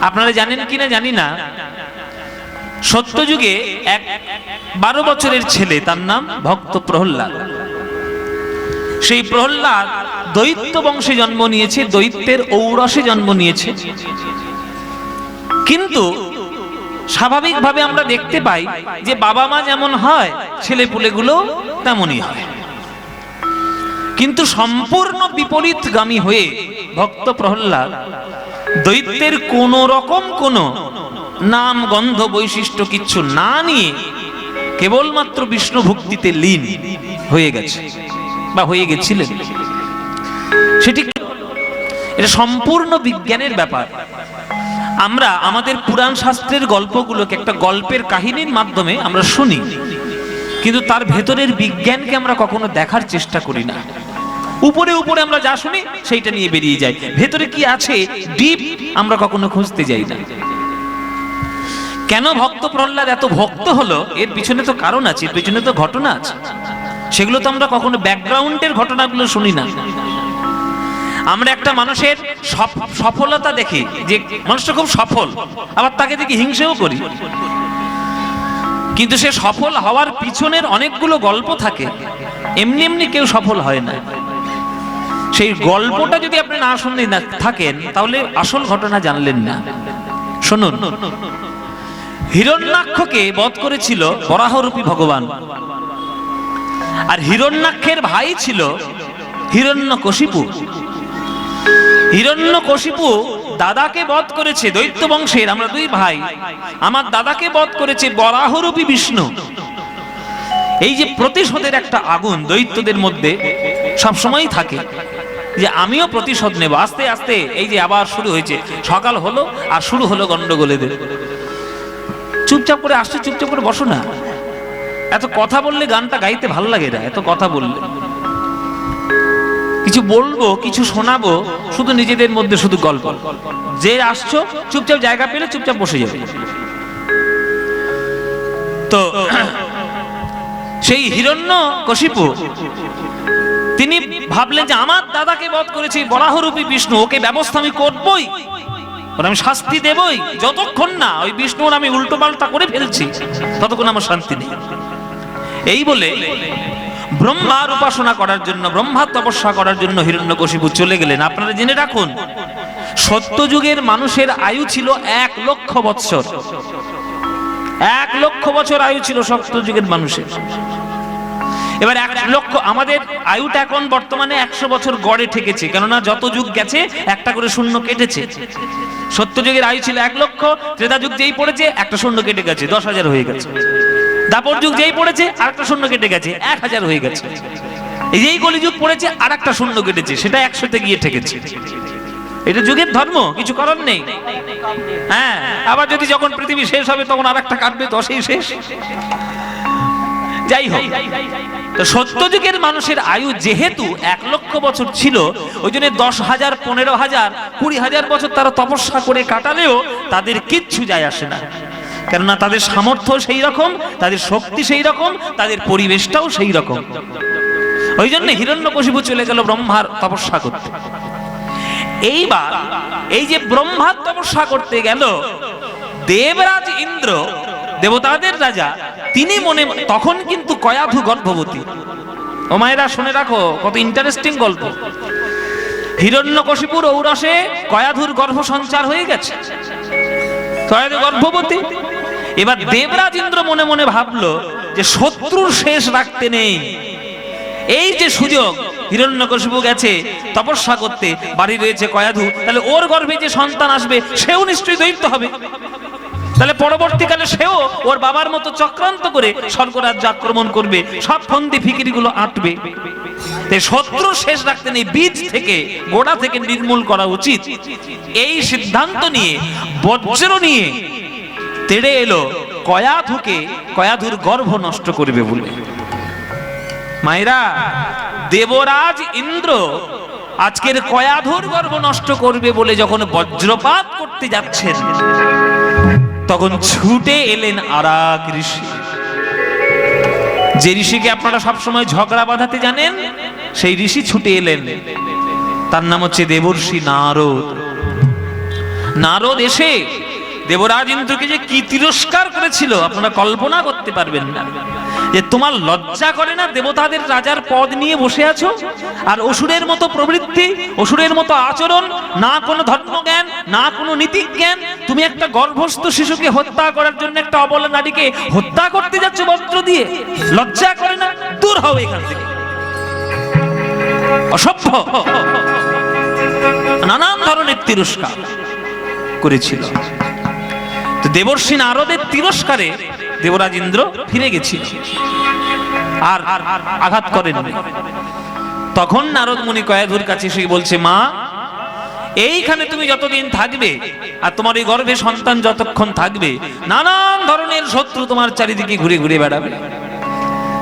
আপনারা জানেন কিনা জানি না, সত্যযুগে এক 12 বছরের ছেলে, তার নাম ভক্ত প্রহ্লাদ। সেই প্রহ্লাদ দৈত্য বংশে জন্ম নিয়েছে, দৈত্যের ঔরসে জন্ম নিয়েছে। কিন্তু স্বাভাবিকভাবে আমরা দেখতে পাই যে বাবা মা যেমন হয় ছেলে পুলেগুলো তেমনই হয়। কিন্তু সম্পূর্ণ বিপরীতগামী হয়ে ভক্ত প্রহ্লাদ দৈত্যের কোন রকম কোন নাম গন্ধ বৈশিষ্ট্য কিচ্ছু না নিয়ে কেবলমাত্র বিষ্ণু ভক্তিতে লীন হয়ে গেছে বা হয়ে গেছিলেন। সেটি এটা সম্পূর্ণ বিজ্ঞানের ব্যাপার। আমরা আমাদের পুরাণ শাস্ত্রের গল্পগুলোকে একটা গল্পের কাহিনীর মাধ্যমে আমরা শুনি, কিন্তু তার ভেতরের বিজ্ঞানকে আমরা কখনো দেখার চেষ্টা করি না। উপরে উপরে আমরা যা শুনি সেইটা নিয়ে বেরিয়ে যাই, ভেতরে কি আছে ডিপ আমরা কখনো খুঁজতে যাই না। কেন ভক্ত প্রহ্লাদ এত ভক্ত হলো, এর পিছনে তো কারণ আছে, এর পিছনে তো ঘটনা আছে। সেগুলো তো আমরা কখনো ব্যাকগ্রাউন্ডের ঘটনাগুলো শুনি না। আমরা একটা মানুষের সফলতা দেখি যে মানুষটা খুব সফল, আবার তাকে দেখি হিংসেও করি, কিন্তু সে সফল হওয়ার পিছনের অনেকগুলো গল্প থাকে। এমনি এমনি কেউ সফল হয় না। সেই গল্পটা যদি আপনি না শুনে না থাকেন তাহলে আসল ঘটনা জানলেন না। শুনুন, হিরণ্যাক্ষকে বধ করেছিল বরাহরূপী ভগবান, আর হিরণ্যাক্ষের ভাই ছিল হিরণ্যকশিপু। হিরণ্যকশিপু দাদাকে বধ করেছে, দৈত্য বংশের আমরা দুই ভাই, আমার দাদাকে বধ করেছে বরাহরূপী বিষ্ণু। এই যে প্রতিশোধের একটা আগুন দৈত্যদের মধ্যে সবসময় থাকে, যে আমিও প্রতিশোধ নেব। আস্তে আস্তে এই যে আবার শুরু হয়েছে, সকাল হলো আর শুরু হলো গন্ডগোলেদের। চুপচাপ করে আসছে, চুপচাপ করে বসো না। এত কথা বললে গানটা গাইতে ভালো লাগে না। এত কথা বললে কিছু বলবো, কিছু শোনাবো, শুধু নিজেদের মধ্যে শুধু গল্প। যে আসছো চুপচাপ জায়গা পেলে চুপচাপ বসে যাবে। তো সেই হিরণ্যকশিপু তিনি ভাবলেন যে আমার দাদাকে বধ করেছি বরাহরূপী বিষ্ণু, ওকে ব্যবস্থা আমি করবই, আমি শাস্তি দেবই। যতক্ষণ না ওই বিষ্ণুর আমি উল্টো পাল্টা করে ফেলছি ততক্ষণ আমার শান্তি নেই। এই বলে ব্রহ্মার উপাসনা করার জন্য, ব্রহ্মার তপস্যা করার জন্য হিরণ্যকশিপু চলে গেলেন। আপনারা জেনে রাখুন, সত্যযুগের মানুষের আয়ু ছিল 1 লক্ষ বৎসর। 1 লক্ষ বছর আয়ু ছিল সত্যযুগের মানুষের। এবার 1 লক্ষ, আমাদের আয়ুটা এখন বর্তমানে 100 বছর গড়ে ঠেকেছে, কেননা যত যুগ গেছে একটা করে শূন্য কেটেছে। সত্যযুগের আয়ু ছিল 1 লক্ষ, ত্রেতা যুগ যেই পড়েছে একটা শূন্য কেটে গেছে, 10,000 হয়ে গেছে। দাপর যুগ যেই পড়েছে আরেকটা শূন্য কেটে গেছে, 1000 হয়ে গেছে। এই যেই কলিযুগ পড়েছে আরেকটা শূন্য কেটেছে, সেটা 100-তে গিয়ে ঠেকেছে। এটা যুগের ধর্ম, কিছু করার নেই। হ্যাঁ, আবার যদি যখন পৃথিবী শেষ হবে তখন আরেকটা কাটবে, 10-এই শেষ। যাই হোক, তো সত্যযুগের মানুষের আয়ু যেহেতু 1 লক্ষ বছর ছিল, ওই জন্য 10,000, 15,000, 20,000 বছর তারা তপস্যা করে কাটালেও তাদের কিচ্ছু যায় আসে না। কেননা তাদের সামর্থ্য সেই রকম, তাদের শক্তি সেই রকম, তাদের পরিবেশটাও সেই রকম। ওই জন্য হিরণ্যকশিপু চলে গেল ব্রহ্মার তপস্যা করতে। এইবার এই যে ব্রহ্মার তপস্যা করতে গেল, দেবরাজ ইন্দ্র, দেবতাদের রাজা, তিনি মনে, তখন কিন্তু কয়াধু গর্ভবতী। ও মায়েরা শুনে রাখো, কত ইন্টারেস্টিং গল্প। হিরণ্যকশিপুর ঔরসে কয়াধুর গর্ভ সঞ্চার হয়ে গেছে, কয়াধু গর্ভবতী। এবার দেবরাজ ইন্দ্র মনে মনে ভাবলো যে শত্রুর শেষ রাখতে নেই। এই যে সুযোগ, হিরণ্যকশিপু গেছে তপস্যা করতে, বাড়ি রয়েছে কয়াধু, তাহলে ওর গর্ভে যে সন্তান আসবে সেও নিশ্চয়ই দৈত্য হবে। তাহলে পরবর্তীকালে সেও ওর বাবার মতো চক্রান্ত করে স্বর্গরাজ্য আক্রমণ করবে, সব ফন্দি ফিকিরিগুলো আঁটবে। শত্রু শেষ রাখতে নেই, বীজ থেকে, গোড়া থেকে নির্মূল করা উচিত। এই সিদ্ধান্ত নিয়ে বজ্র নিয়ে তেড়ে এলো কয়াধুকে, কয়াধুর গর্ভ নষ্ট করবে বলে। মায়েরা, দেবরাজ ইন্দ্র আজকের কয়াধুর গর্ভ নষ্ট করবে বলে যখন বজ্রপাত করতে যাচ্ছেন, তখন ছুটে এলেন আরাক ঋষি। যে ঋষিকে আপনারা সবসময় ঝগড়া বাঁধাতে জানেন, সেই ঋষি ছুটে এলেন। তার নাম হচ্ছে দেবর্ষি নারদ। নারদ এসে দেবরাজ ইন্দ্রকে যে কি তিরস্কার করেছিল আপনারা কল্পনা করতে পারবেন না। যে তোমার লজ্জা করে না, দেবতাদের রাজার পদ নিয়ে বসে আছো আর অসুরের মতো প্রবৃত্তি, অসুরের মতো আচরণ, না কোনো ধর্মজ্ঞান, না কোনো নীতিজ্ঞান, তুমি একটা গর্ভস্থ শিশুকে হত্যা করার জন্য, একটা অবলা নারীকে হত্যা করতে যাচ্ছ বস্ত্র দিয়ে, লজ্জা করে না? দূর হও এখান থেকে, অসভ্য। নানান ধরনের তিরস্কার করেছিল। তো দেবর্ষি নারদের তিরস্কারে দেবরাজ ইন্দ্র ফিরে গেছিল, আর আঘাত করেননি। তখন নারদ মুনি কয়াধুর কাছে এসে বলছে, মা, এইখানে তুমি যতদিন থাকবে আর তোমার এই গর্ভে সন্তান যতক্ষণ থাকবে, নানান ধরনের শত্রু তোমার চারিদিকে ঘুরে ঘুরে বেড়াবে।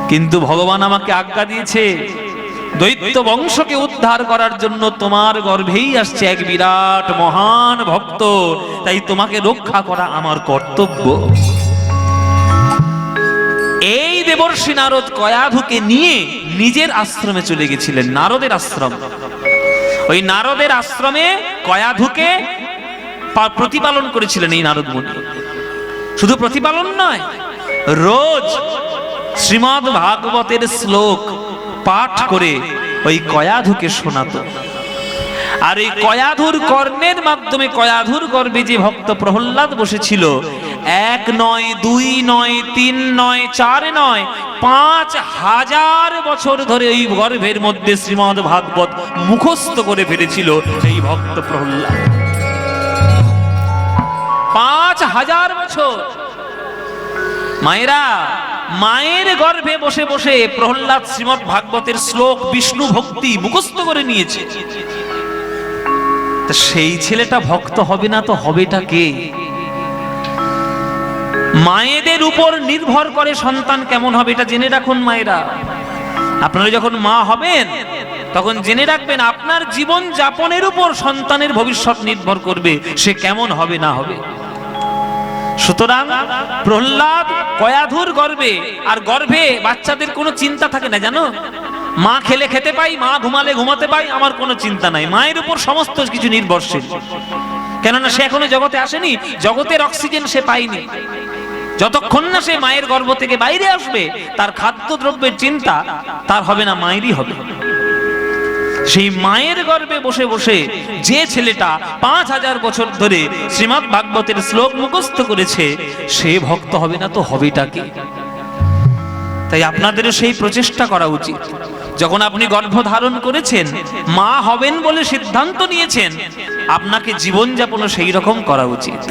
কিন্তু ভগবান আমাকে আজ্ঞা দিয়েছে, দৈত্য বংশকে উদ্ধার করার জন্য তোমার গর্ভেই আসছে এক বিরাট মহান ভক্ত, তাই তোমাকে রক্ষা করা আমার কর্তব্য। এই দেবর্ষি নারদ কয়াধুকে নিয়ে নিজের আশ্রমে চলে গেছিলেন, নারদের আশ্রম। ওই নারদের আশ্রমে কয়াধুকে প্রতিপালন করেছিলেন এই নারদ মুনি। শুধু প্রতিপালন নয়, রোজ শ্রীমদ্ ভাগবতের শ্লোক পাঠ করে ওই কয়াধুকে শোনাতো। আর এই কয়াধুর কর্ণের মাধ্যমে, কয়াধুর গর্ভে যে ভক্ত প্রহ্লাদ বসেছিল, 1 নয়, 2 নয়, 3 নয়, 4 নয়, 5000 বছর ধরে ওই গর্ভের মধ্যে শ্রীমদ্ ভাগবত মুখস্থ করে ফেলেছিল এই ভক্ত প্রহ্লাদ। 5000 বছর। মায়েরা, মায়ের গর্ভে বসে বসে প্রহ্লাদ শ্রীমদ্ ভাগবতের শ্লোক, বিষ্ণু ভক্তি মুখস্থ করে নিয়েছে। সেই ছেলেটা ভক্ত হবে না তো হবেটা কে? মায়েদের উপর নির্ভর করে সন্তান কেমন হবে, এটা জেনে রাখুন মায়েরা। আপনারা যখন মা হবেন তখন জেনে রাখবেন আপনার জীবন যাপনের উপর সন্তানের ভবিষ্যৎ নির্ভর করবে, সে কেমন হবে না হবে। সুতরাং প্রহ্লাদ কয়াধুর গর্ভে, আর গর্ভে বাচ্চাদের কোনো চিন্তা থাকে না জানো। মা খেলে খেতে পাই, মা ঘুমালে ঘুমাতে পাই, আমার কোনো চিন্তা নাই। মায়ের উপর সমস্ত কিছু নির্ভরশীল, কেননা সে এখনো জগতে আসেনি, জগতের অক্সিজেন সে পায়নি। যতক্ষণ না সে মায়ের গর্ভ থেকে বাইরে আসবে, তার খাদ্যদ্রব্যের চিন্তা তার হবে না, মায়েরই হবে। সেই মায়ের গর্ভে বসে বসে যে ছেলেটা 5000 বছর ধরে শ্রীমদ্ ভাগবতের শ্লোক মুখস্থ করেছে, সে ভক্ত হবে না তো হবেটা কি? তাই আপনাদেরও সেই প্রচেষ্টা করা উচিত। যখন আপনি গর্ভ ধারণ করেছেন, মা হবেন বলে সিদ্ধান্ত নিয়েছেন, আপনাকে জীবনযাপনও সেই রকম করা উচিত।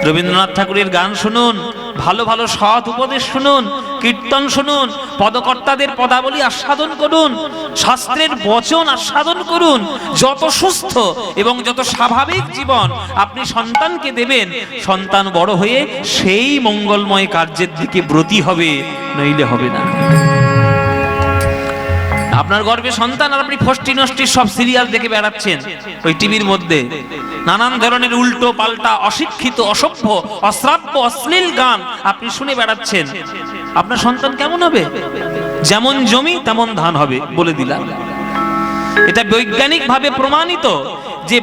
রবীন্দ্রনাথ ঠাকুরের গান শুনুন, ভালো ভালো সৎ উপদেশ শুনুন, কীর্তন শুনুন, পদকর্তাদের পদাবলী আস্বাদন করুন, শাস্ত্রের বচন আস্বাদন করুন। যত সুস্থ এবং যত স্বাভাবিক জীবন আপনি সন্তানকে দেবেন, সন্তান বড় হয়ে সেই মঙ্গলময় কার্যের দিকে ব্রতী হবে, নইলে হবে না। আপনার গর্ভে সন্তান আর আপনি ফষ্টি নষ্টি সব সিরিয়াল দেখে বেড়াচ্ছেন ওই টিভির মধ্যে, নানান ধরনের উল্টো পাল্টা, অশিক্ষিত, অসভ্য, অশ্রাব্য, অশ্লীল গান আপনি শুনে বেড়াচ্ছেন, আপনার সন্তান কেমন হবে? যেমন জমি তেমন ধান হবে, বলে দিলাম। এটা বৈজ্ঞানিক ভাবে প্রমাণিত যে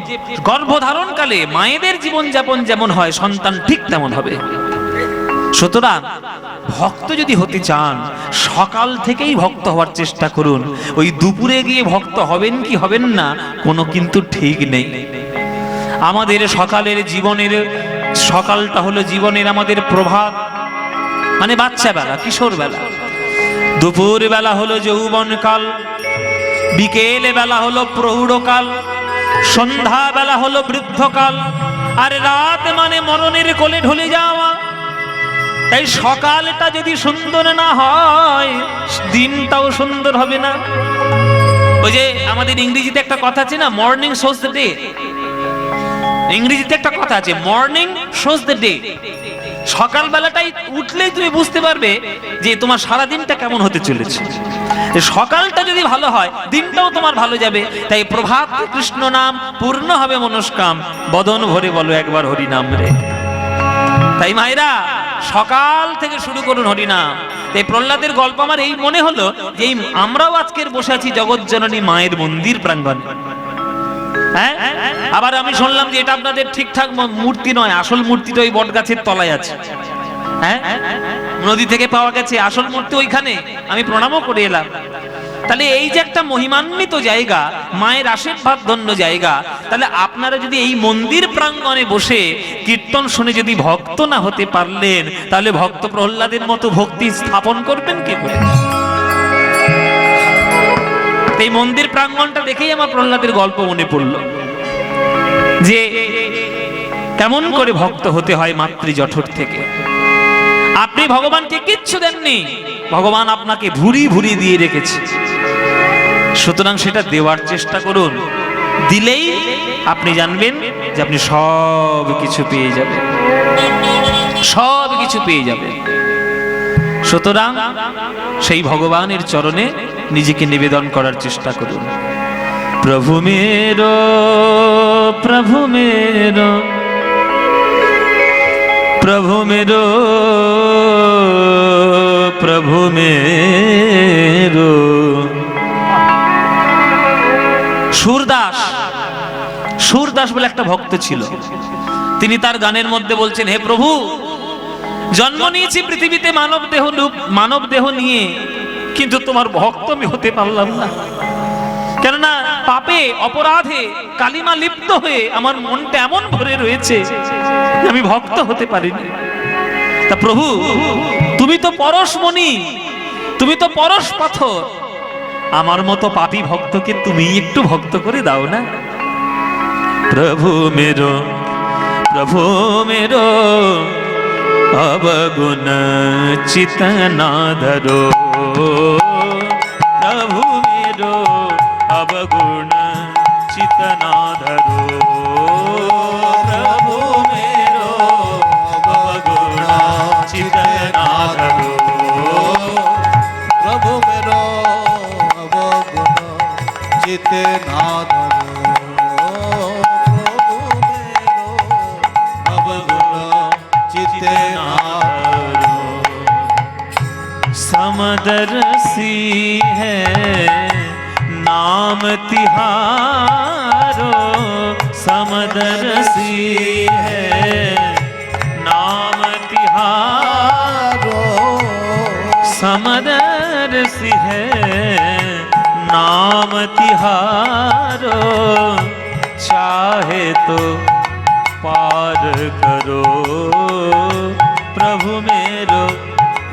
গর্ভধারণকালে মায়েদের জীবনযাপন যেমন হয়, সন্তান ঠিক তেমন হবে। সুতরাং ভক্ত যদি হতে চান, সকাল থেকেই ভক্ত হওয়ার চেষ্টা করুন। ওই দুপুরে গিয়ে ভক্ত হবেন কি হবেন না, কোনো কিন্তু ঠিক নেই। আমাদের সকালের জীবনের, সকালটা হলো জীবনের আমাদের প্রভাত, মানে বাচ্চা বেলা, কিশোর বেলা। দুপুর বেলা হলো যৌবনকাল, বিকেল বেলা হলো প্রৌঢ়কাল, সন্ধ্যা বেলা হলো বৃদ্ধকাল, আর রাত মানে মরণের কোলে ঢলে যাওয়া। তাই সকালটা যদি সুন্দর না হয়, দিনটাও সুন্দর হবে না। ওই যে আমাদের ইংরেজিতে একটা কথা আছে না, মর্নিং শোজ দ্য ডে। ইংরেজিতে একটা কথা আছে, মর্নিং শোজ দ্য ডে। সকালবেলাটাই উঠলেই তুমি বুঝতে পারবে যে তোমার সারা দিনটা কেমন হতে চলেছে। সকালটা যদি ভালো হয়, দিনটাও তোমার ভালো যাবে। তাই প্রভাত কৃষ্ণ নাম, পূর্ণ হবে মনস্কাম, বদন ভরে বলো একবার হরি নাম রে। তাই মায়েরা, সকাল থেকে শুরু করুন হরিনাম। তাই প্রহ্লাদের গল্প আমার এই মনে হলো যে আমরাও আজকের বসে আছি জগৎ জননী মায়ের মন্দির প্রাঙ্গণে। হ্যাঁ, আবার আমি শুনলাম যে এটা আপনাদের ঠিকঠাক মূর্তি নয়, আসল মূর্তিটা ওই বট গাছের তলায় আছে। হ্যাঁ, নদী থেকে পাওয়া গেছে, আসল মূর্তি ওইখানে। আমি প্রণামও করে এলাম। তাহলে এই যে একটা মহিমান্বিত জায়গা, মায়ের আশীর্বাদ ধন্য জায়গা, তাহলে আপনারা যদি এই মন্দির প্রাঙ্গণে বসে কীর্তন শুনে যদি ভক্ত না হতে পারলেন, তাহলে ভক্ত প্রহ্লাদের মতো ভক্তি স্থাপন করবেন কি করে? এই মন্দির প্রাঙ্গণটা দেখেই আমার প্রহ্লাদের গল্প মনে পড়ল, যে কেমন করে ভক্ত হতে হয় মাতৃ জঠর থেকে। আপনি ভগবানকে কিচ্ছু দেননি, ভগবান আপনাকে ভুরি ভুরি দিয়ে রেখেছে। সুতরাং সেটা দেওয়ার চেষ্টা করুন, দিলেই আপনি জানবেন যে আপনি সব কিছু পেয়ে যাবেন, সব কিছু পেয়ে যাবেন। সুতরাং সেই ভগবানের চরণে নিজেকে নিবেদন করার চেষ্টা করুন। প্রভু মেরো, প্রভু মেরো, প্রভু মেরো, প্রভু মেরো। সুরদাস, সুরদাস বলে একটা ভক্ত ছিল। তিনি তার গানের মধ্যে বলছেন, হে প্রভু, জন্ম নিয়েছি পৃথিবীতে মানব দেহ নিয়ে, কিন্তু তোমার ভক্ত আমি হতে পারলাম না। কেননা পাপে অপরাধে কালিমা লিপ্ত হয়ে আমার মনটা এমন ভরে রয়েছে আমি ভক্ত হতে পারিনি। তা প্রভু, তুমি তো পরশমণি, তুমি তো পরশ পাথর, আমার মতো পাপী ভক্তকে তুমি একটু ভক্ত করে দাও না। প্রভু মেরো, প্রভু মেরো, অবগুণ চিত না ধরো। প্রভু মেরো, অবগুণ চিত না ধরো। প্রভু মেরো, অবগুণ চিত না ধরো। প্রভু মেরো, অবগুণ চিত না ধরো। প্রভু মেরো, অবগুণ চিত না ধরো। समदर्शी है नाम तिहारो, समदर्शी है नाम तिहारो। समदर्शी है नाम तिहारो, चाहे तो पार करो। प्रभु मेरो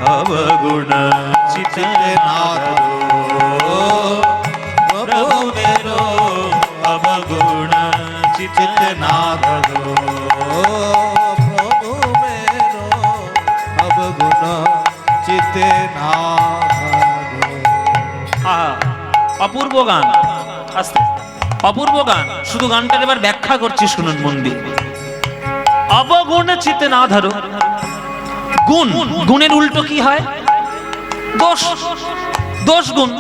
अवगुण चित ना धरो। प्रभु मेरो अवगुण चित ना धरो। প্রভু মেরো, অবগুণ চিত না ধরো। অপূর্ব গান, আস্তে, অপূর্ব গান। শুধু গানটার এবার ব্যাখ্যা করছি, শুনুন মন দিয়ে। অবগুণ চিত না ধরো। গুণ, গুণের উল্টো কি হয়? দোষ, দোষ গুণ।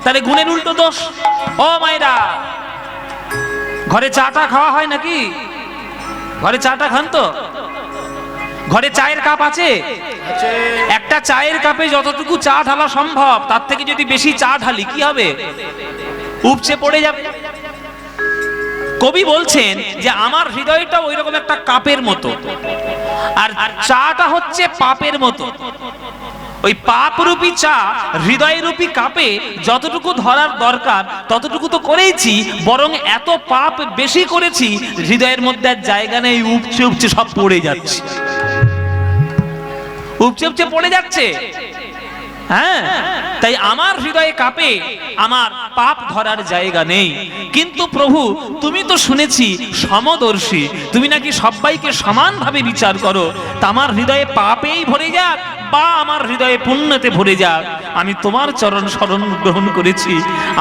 তাহলে গুণের উল্টো দোষ। ও মায়েরা, ঘরে চাটা খাওয়া হয় নাকি? ঘরে চাটা খান তো? ঘরে চায়ের কাপ আছে? একটা চায়ের কাপে যতটুকু চা ঢালা সম্ভব, তার থেকে যদি বেশি চা ঢালি কি হবে? উপচে পড়ে যাবে। কবি বলছেন যে আমার হৃদয়টা ওই রকম একটা কাপের মতো, আর চাটা হচ্ছে পাপের মতো। ওই পাপ রূপী চা হৃদয় রূপী কাপে যতটুকু ধরার দরকার ততটুকু তো করেইছি, বরং এত পাপ বেশি করেছি হৃদয়ের মধ্যে আর জায়গা নেই, উপচে উপচে সব পড়ে যাচ্ছে, উপচে উপচে পড়ে যাচ্ছে। হ্যাঁ, তাই আমার হৃদয়ে কাপে আমার পাপ ধরার জায়গা নেই। কিন্তু প্রভু, তুমি তো শুনেছি সমদর্শী, তুমি নাকি সবাইকে সমানভাবে বিচার করো। তা আমার হৃদয়ে পাপেই ভরে যাক বা আমার হৃদয়ে পুণ্যতে ভরে যাক, আমি তোমার চরণ শরণ গ্রহণ করেছি,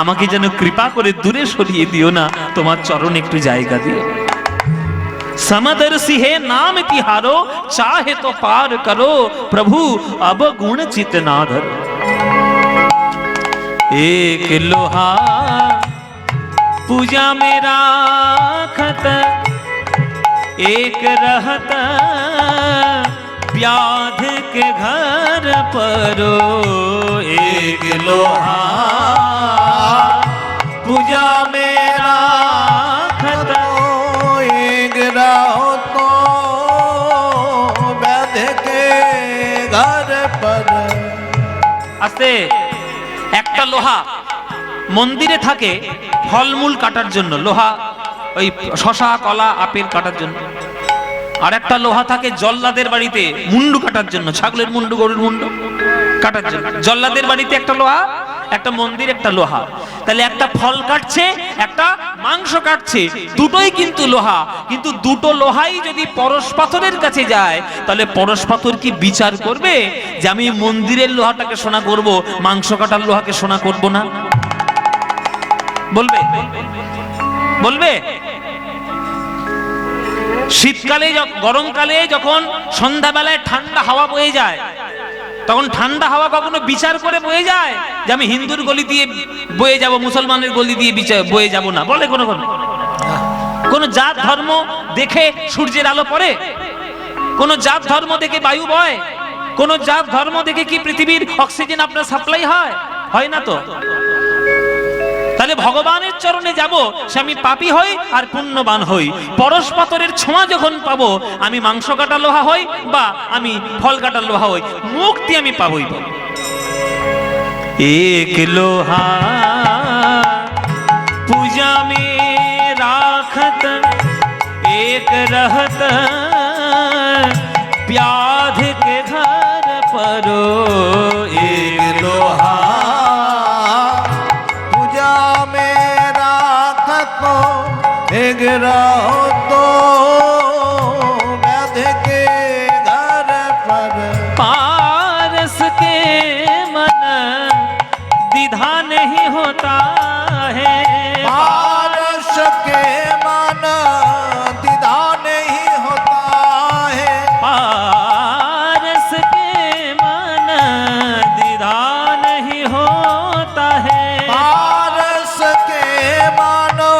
আমাকে যেন কৃপা করে দূরে সরিয়ে দিও না, তোমার চরণ একটু জায়গা দিও। समदर्शी है नाम तिहारो, चाहे तो पार करो। प्रभु अब गुण चित ना धरो। एक लोहा पूजा में राखत, एक रहत व्याध के घर परो। एक लोहा पूजा में राखत, रहो तो बैध के घर पर। আস্তে। একটা লোহা মন্দিরে থাকে ফলমূল কাটার জন্য, লোহা ওই শশা কলা আপেল কাটার জন্য। আর একটা লোহা থাকে জল্লাদের বাড়িতে মুন্ডু কাটার জন্য, ছাগলের মুন্ডু গরুর মুন্ডু কাটার জন্য। জল্লাদের বাড়িতে একটা লোহা, একটা মন্দির একটা লোহা। তাহলে একটা ফল কাটছে, একটা মাংস কাটছে, দুটোই কিন্তু লোহা। কিন্তু দুটো লোহাই যদি পরশ পাথরের কাছে যায়, তাহলে পরশ পাথর কি বিচার করবে যে আমি মন্দিরের লোহাটাকে সোনা করব, মাংস কাটার লোহাকে সোনা করব না? বলবে? বলবে? শীতকালে গরমকালে যখন সন্ধ্যাবেলায় ঠান্ডা হাওয়া বয়ে যায়, তখন ঠান্ডা হাওয়া কখনো বিচার করে বয়ে যায় যে আমি হিন্দুর গলি দিয়ে বয়ে যাব, মুসলমানের গলি দিয়ে বয়ে যাব না? বলে কোনো কোন জাত ধর্ম দেখে সূর্যের আলো পড়ে? কোন জাত ধর্ম দেখে বায়ু বয়? কোন জাত ধর্ম দেখে কি পৃথিবীর অক্সিজেন আপনার সাপ্লাই হয়? হয় না তো। তাহলে ভগবানের চরণে যাব, সে আমি পাপী হই আর পুণ্যবান হই। পরশ পাথরের ছোঁয়া যখন পাবো, আমি মাংস কাটা লোহা হই বা আমি ফল কাটা লোহা হই, মুক্তি আমি পাবই পাবো। এক লোহা पूजा में राखत एक रहत प्याध के घर परो। एक लोहा पूजा में राखत एक रहो तो बैध के घर पर। पारस के मन द्विधा नहीं होता है, पारस के मन द्विधा नहीं होता है। पारस के मन द्विधा नहीं होता है, पारस के मानो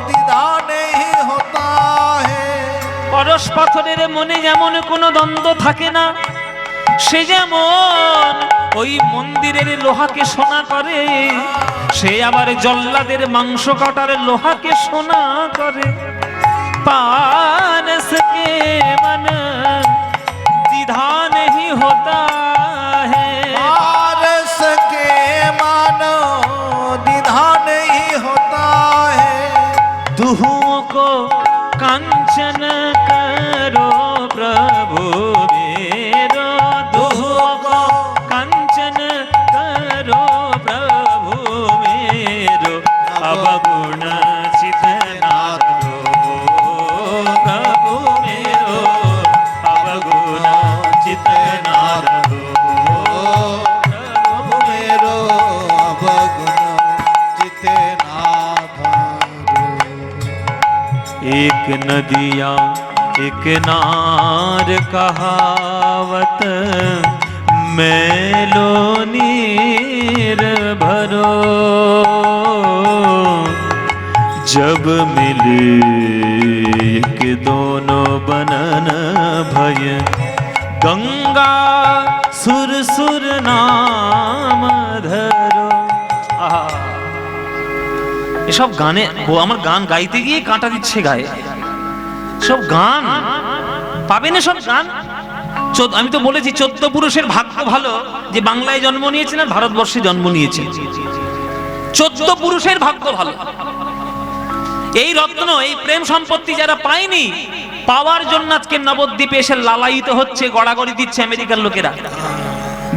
द्विधा नहीं होता है। পরশ পাথরের মনে যেমন কোনো দ্বন্দ্ব থাকে না, সে যেমন ওই মন্দিরের লোহাকে সোনা করে, সে আবার জল্লাদের মাংস কাটার লোহাকে সোনা করে। पारस के मन द्विधा नहीं होता है, पारस के मानो द्विधा नहीं होता है। दुहुओं को कांचन करो प्रभु मेरो, दुहुओं को कांचन करो प्रभु मेरो, अवगुण चित ना करो प्रभु मेरो, अवगुण चित ना करो प्रभु मेरो, अवगुण चित ना धरो। एक नदिया एक नार कहावत, मैलो नीर भरो। जब मिले एक दोनों बनन भय, गंगा सुर सुर नाम धरो। आहा, এসব গানে আমার গান গাইতে গিয়ে কাঁটা দিচ্ছে গায়ে। সব গান পাবেন, সব গান। আমি তো বলেছি 14 পুরুষের ভাগ্য ভালো যে বাংলায় জন্ম নিয়েছেন আর ভারতবর্ষে জন্ম নিয়েছেন। 14 পুরুষের ভাগ্য ভালো। এই রত্ন, এই প্রেম সম্পত্তি যারা পায়নি, পাওয়ার জন্য আজকে নবদ্বীপে এসে লালায়িত হচ্ছে, গড়াগড়ি দিচ্ছে আমেরিকার লোকেরা।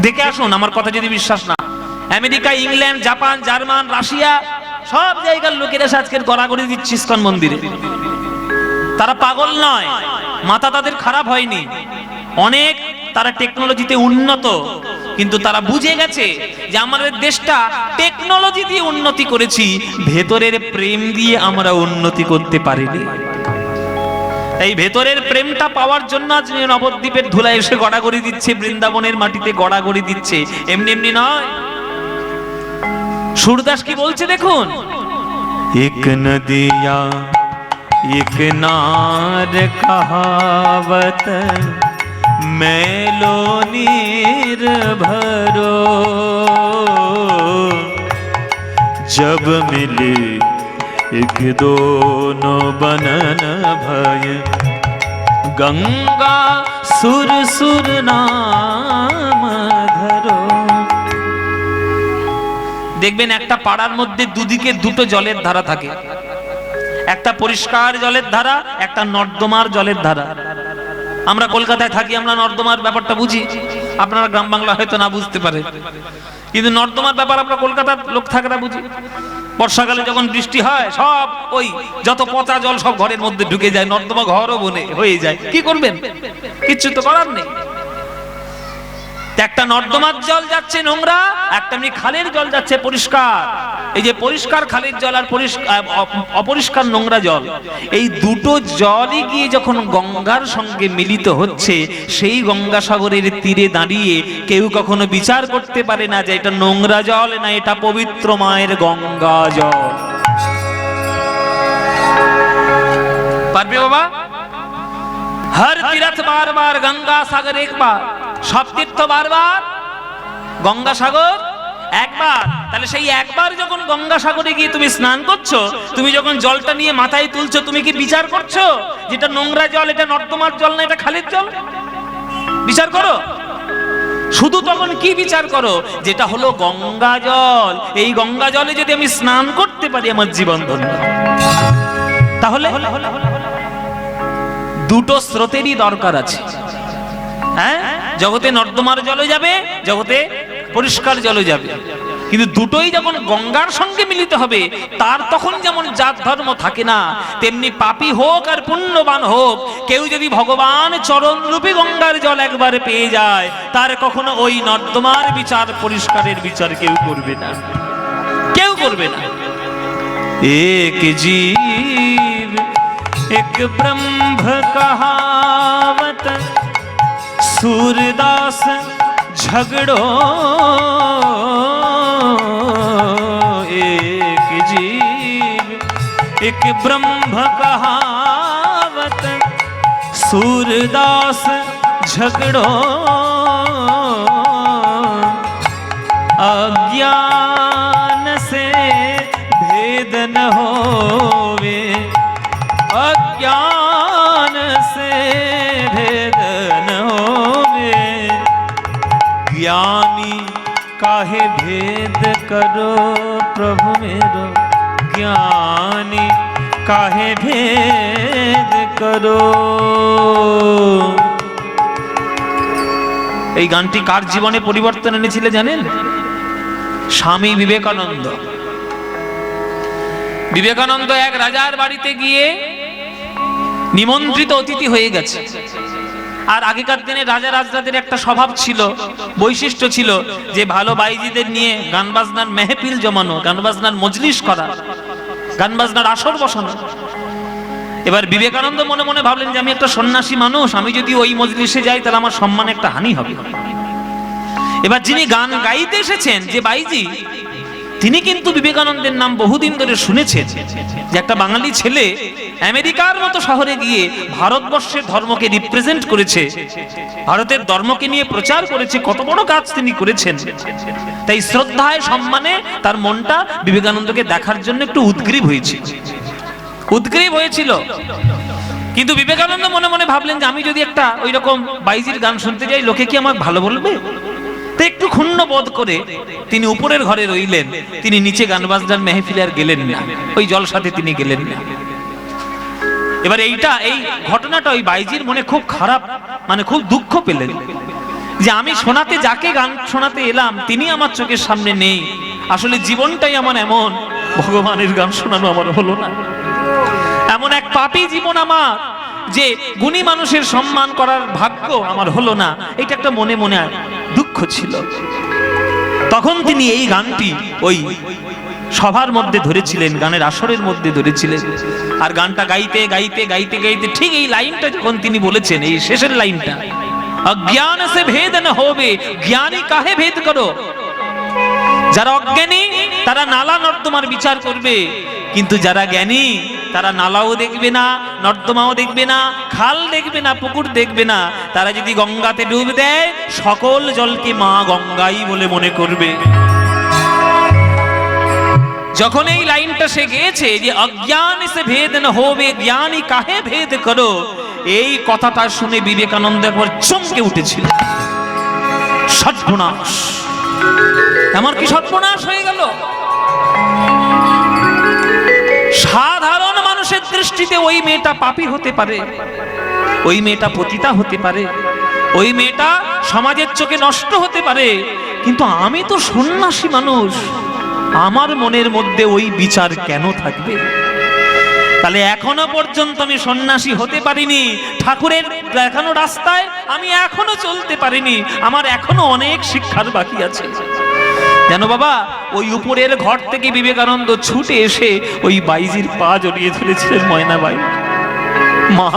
দেখে আসুন, আমার কথা যদি বিশ্বাস না। America, England, Japan, German, Russia, সব জায়গার লোকেরা আজকের গড়াগড়ি দিচ্ছে ইস্কন মন্দিরে। তারা পাগল নয়, মাথা তাদের খারাপ হয়নি, অনেক তারা টেকনোলজিতে উন্নত, কিন্তু তারা বুঝে গেছে যে আমাদের দেশটা টেকনোলজি দিয়ে উন্নতি করেছি, ভেতরের প্রেম দিয়ে আমরা উন্নতি করতে পারিনি। এই ভেতরের প্রেমটা পাওয়ার জন্য আজ নবদ্বীপের ধুলায় এসে গড়াগড়ি দিচ্ছে, বৃন্দাবনের মাটিতে গড়াগড়ি দিচ্ছে, এমনি এমনি নয়। सूरदास की बोलছে দেখুন, एक नदिया एक नार कहावत, मैलो नीर भरो। जब मिले एक दोनों बनन भय गंगा सुर सुर नाम धरो। দেখবেন একটা পাড়ার মধ্যে দুদিকে দুটো জলের ধারা থাকে, একটা পরিষ্কার জলের ধারা, একটা নর্দমার জলের ধারা। আমরা কলকাতায় থাকি, আমরা নর্দমার ব্যাপারটা বুঝি, আপনারা গ্রাম বাংলা হয়তো না বুঝতে পারে, কিন্তু নর্দমার ব্যাপার আমরা কলকাতার লোক থাকরা বুঝি। বর্ষাকালে যখন বৃষ্টি হয় সব ওই যত পচা জল সব ঘরের মধ্যে ঢুকে যায়, নর্দমা ঘরও বনে হয়ে যায়। কি করবেন, কিচ্ছু তো করার নেই। একটা নর্দমার জল যাচ্ছে নোংরা, একটা এমনি খালের জল যাচ্ছে পরিষ্কার। এই যে পরিষ্কার খালের জল আর অপরিষ্কার নোংরা জল, এই দুটো জলই গিয়ে যখন গঙ্গার সঙ্গে মিলিত হচ্ছে, সেই গঙ্গাসাগরের তীরে দাঁড়িয়ে কেউ কখনো বিচার করতে পারে না যে এটা নোংরা জল না এটা পবিত্র মায়ের গঙ্গা জল। পারবে বাবা? हर तीर्थ बार बार गंगा सागर एक बार, सब तीर्थ बार बार गंगा सागर একবার। তাহলে সেই একবার যখন গঙ্গা সাগরে গিয়ে তুমি স্নান করছো, তুমি যখন জলটা নিয়ে মাথায় তুলছো, তুমি কি বিচার করছো যেটা নোংরা জল, এটা নর্দমার জল না এটা খালের জল? বিচার করো। শুধু তখন কি বিচার করো, যেটা হলো গঙ্গা জল, এই গঙ্গা জলে যদি আমি স্নান করতে পারি আমার জীবন ধন্য। তাহলে দুটো স্রোতেরই দরকার আছে। হ্যাঁ, জগতে নর্দমার জলে যাবে, জগতে পরিষ্কার জলে যাবে, কিন্তু দুটোই যখন গঙ্গার সঙ্গে মিলিত হবে, তার তখন যেমন জাত ধর্ম থাকে না, তেমনি পাপী হোক আর পুণ্যবান হোক, কেউ যদি ভগবান চরণ রূপী গঙ্গার জল একবার পেয়ে যায়, তার কখনো ওই নর্দমার বিচার, পরিষ্কারের বিচার কেউ করবে না, কেউ করবে না। এক জীব एक ब्रह्म कहावत, सूरदास झगड़ो एक जीव एक ब्रह्म कहावत, सूरदास झगड़ो अज्ञान से भेद न होवे, अज्ञान से भेद न होवे, ज्ञानी काहे भेद करो प्रभु मेरो, ज्ञानी काहे भेद करो। এই গানটি কার জীবনে পরিবর্তন এনেছিল জানেন? স্বামী বিবেকানন্দ। বিবেকানন্দ এক রাজার বাড়িতে গিয়ে নিমন্ত্রিত অতিথি হয়ে গেছে। আর আগেকার দিনে রাজা রাজরাদের একটা স্বভাব ছিল, বৈশিষ্ট্য ছিল, যে ভালো বাইজিদের নিয়ে গান বাজনার মেহফিল জমানো, গান বাজনার মজলিস করা, গান বাজনার আসর বসানো। এবার বিবেকানন্দ মনে মনে ভাবলেন যে আমি একটা সন্ন্যাসী মানুষ, আমি যদি ওই মজলিসে যাই তাহলে আমার সম্মানে একটা হানি হবে। এবার যিনি গান গাইতে এসেছেন, যে বাইজি, তিনি কিন্তু বিবেকানন্দের নাম বহুদিন ধরে শুনেছেন, যে একটা বাঙালি ছেলে আমেরিকার মতো শহরে গিয়ে ভারতবর্ষের ধর্মকে রিপ্রেজেন্ট করেছে, ভারতের ধর্মকে নিয়ে প্রচার করেছে, কত বড় কাজ তিনি করেছেন। তাই শ্রদ্ধায় সম্মানে তার মনটা বিবেকানন্দকে দেখার জন্য একটু উদ্গ্রীব হয়েছিল। কিন্তু বিবেকানন্দ মনে মনে ভাবলেন যে আমি যদি একটা ওই রকম বাইজির গান শুনতে যাই, লোকে কি আমাকে ভালো বলবে? তাই একটু ক্ষুণ্ণ বোধ করে তিনি উপরের ঘরে রইলেন, তিনি নিচে গান বাজনার মেহফিলে আর গেলেন না, ওই জলসাতে তিনি গেলেন না। এবার এই ঘটনাটা ওই বাইজির মনে খুব খারাপ, মানে খুব দুঃখ পেলেন, যে আমি শোনাতে, যাকে গান শোনাতে এলাম, তিনি আমার চোখের সামনে নেই। আসলে জীবনটাই আমার এমন, ভগবানের গান শোনানো আমার হলো না, এমন এক পাপী জীবন আমার, যে গুণী মানুষের সম্মান করার ভাগ্য আমার হলো না। এটা একটা মনে মনে দুঃখ ছিল। তখন তিনি এই গানটি ওই সভার মধ্যে ধরেছিলেন, গানের আসরের মধ্যে ধরেছিলেন। আর গানটা গাইতে গাইতে গাইতে গাইতে ঠিক এই লাইনটা যখন তিনি বলেছেন, এই শেষের লাইনটা, অজ্ঞান সে ভেদ না হবে, জ্ঞানী কাহে ভেদ করো। যারা অজ্ঞানী তারা নালা নর্দমার বিচার করবে, কিন্তু যারা জ্ঞানী তারা নালাও দেখবে না, নর্দমাও দেখবে না, খাল দেখবে না, পুকুর দেখবে না। তারা যদি গঙ্গাতে ডুব দেয়, সকল জলকে মা গঙ্গাই বলে মনে করবে। যখন এই লাইনটা সে গেয়েছে যে অজ্ঞান সে ভেদ ন হবে জ্ঞানী কাহে ভেদ করো, এই কথাটা শুনে বিবেকানন্দ একবার চমকে উঠেছিল। সর্বনাশ, আমার কি সর্বনাশ হয়ে গেল। সাধারণ মানুষের দৃষ্টিতে ওই মেয়েটা পাপী হতে পারে, ওই মেয়েটা পতিতা হতে পারে, ওই মেয়েটা সমাজের চোখে নষ্ট হতে পারে, কিন্তু আমি তো সন্ন্যাসী মানুষ, আমার মনের মধ্যে ওই বিচার কেন থাকবে? তাহলে এখনো পর্যন্ত আমি সন্ন্যাসী হতে পারিনি, ঠাকুরের দেখানো রাস্তায় আমি এখনো চলতে পারিনি, আমার এখনো অনেক শিক্ষার বাকি আছে। জানো বাবা, ওই উপরের ঘর থেকে বিবেকানন্দ ছুটে এসে ওই বাইজির পা জড়িয়ে ধরেছিলেন, ময়নাবাই, মা,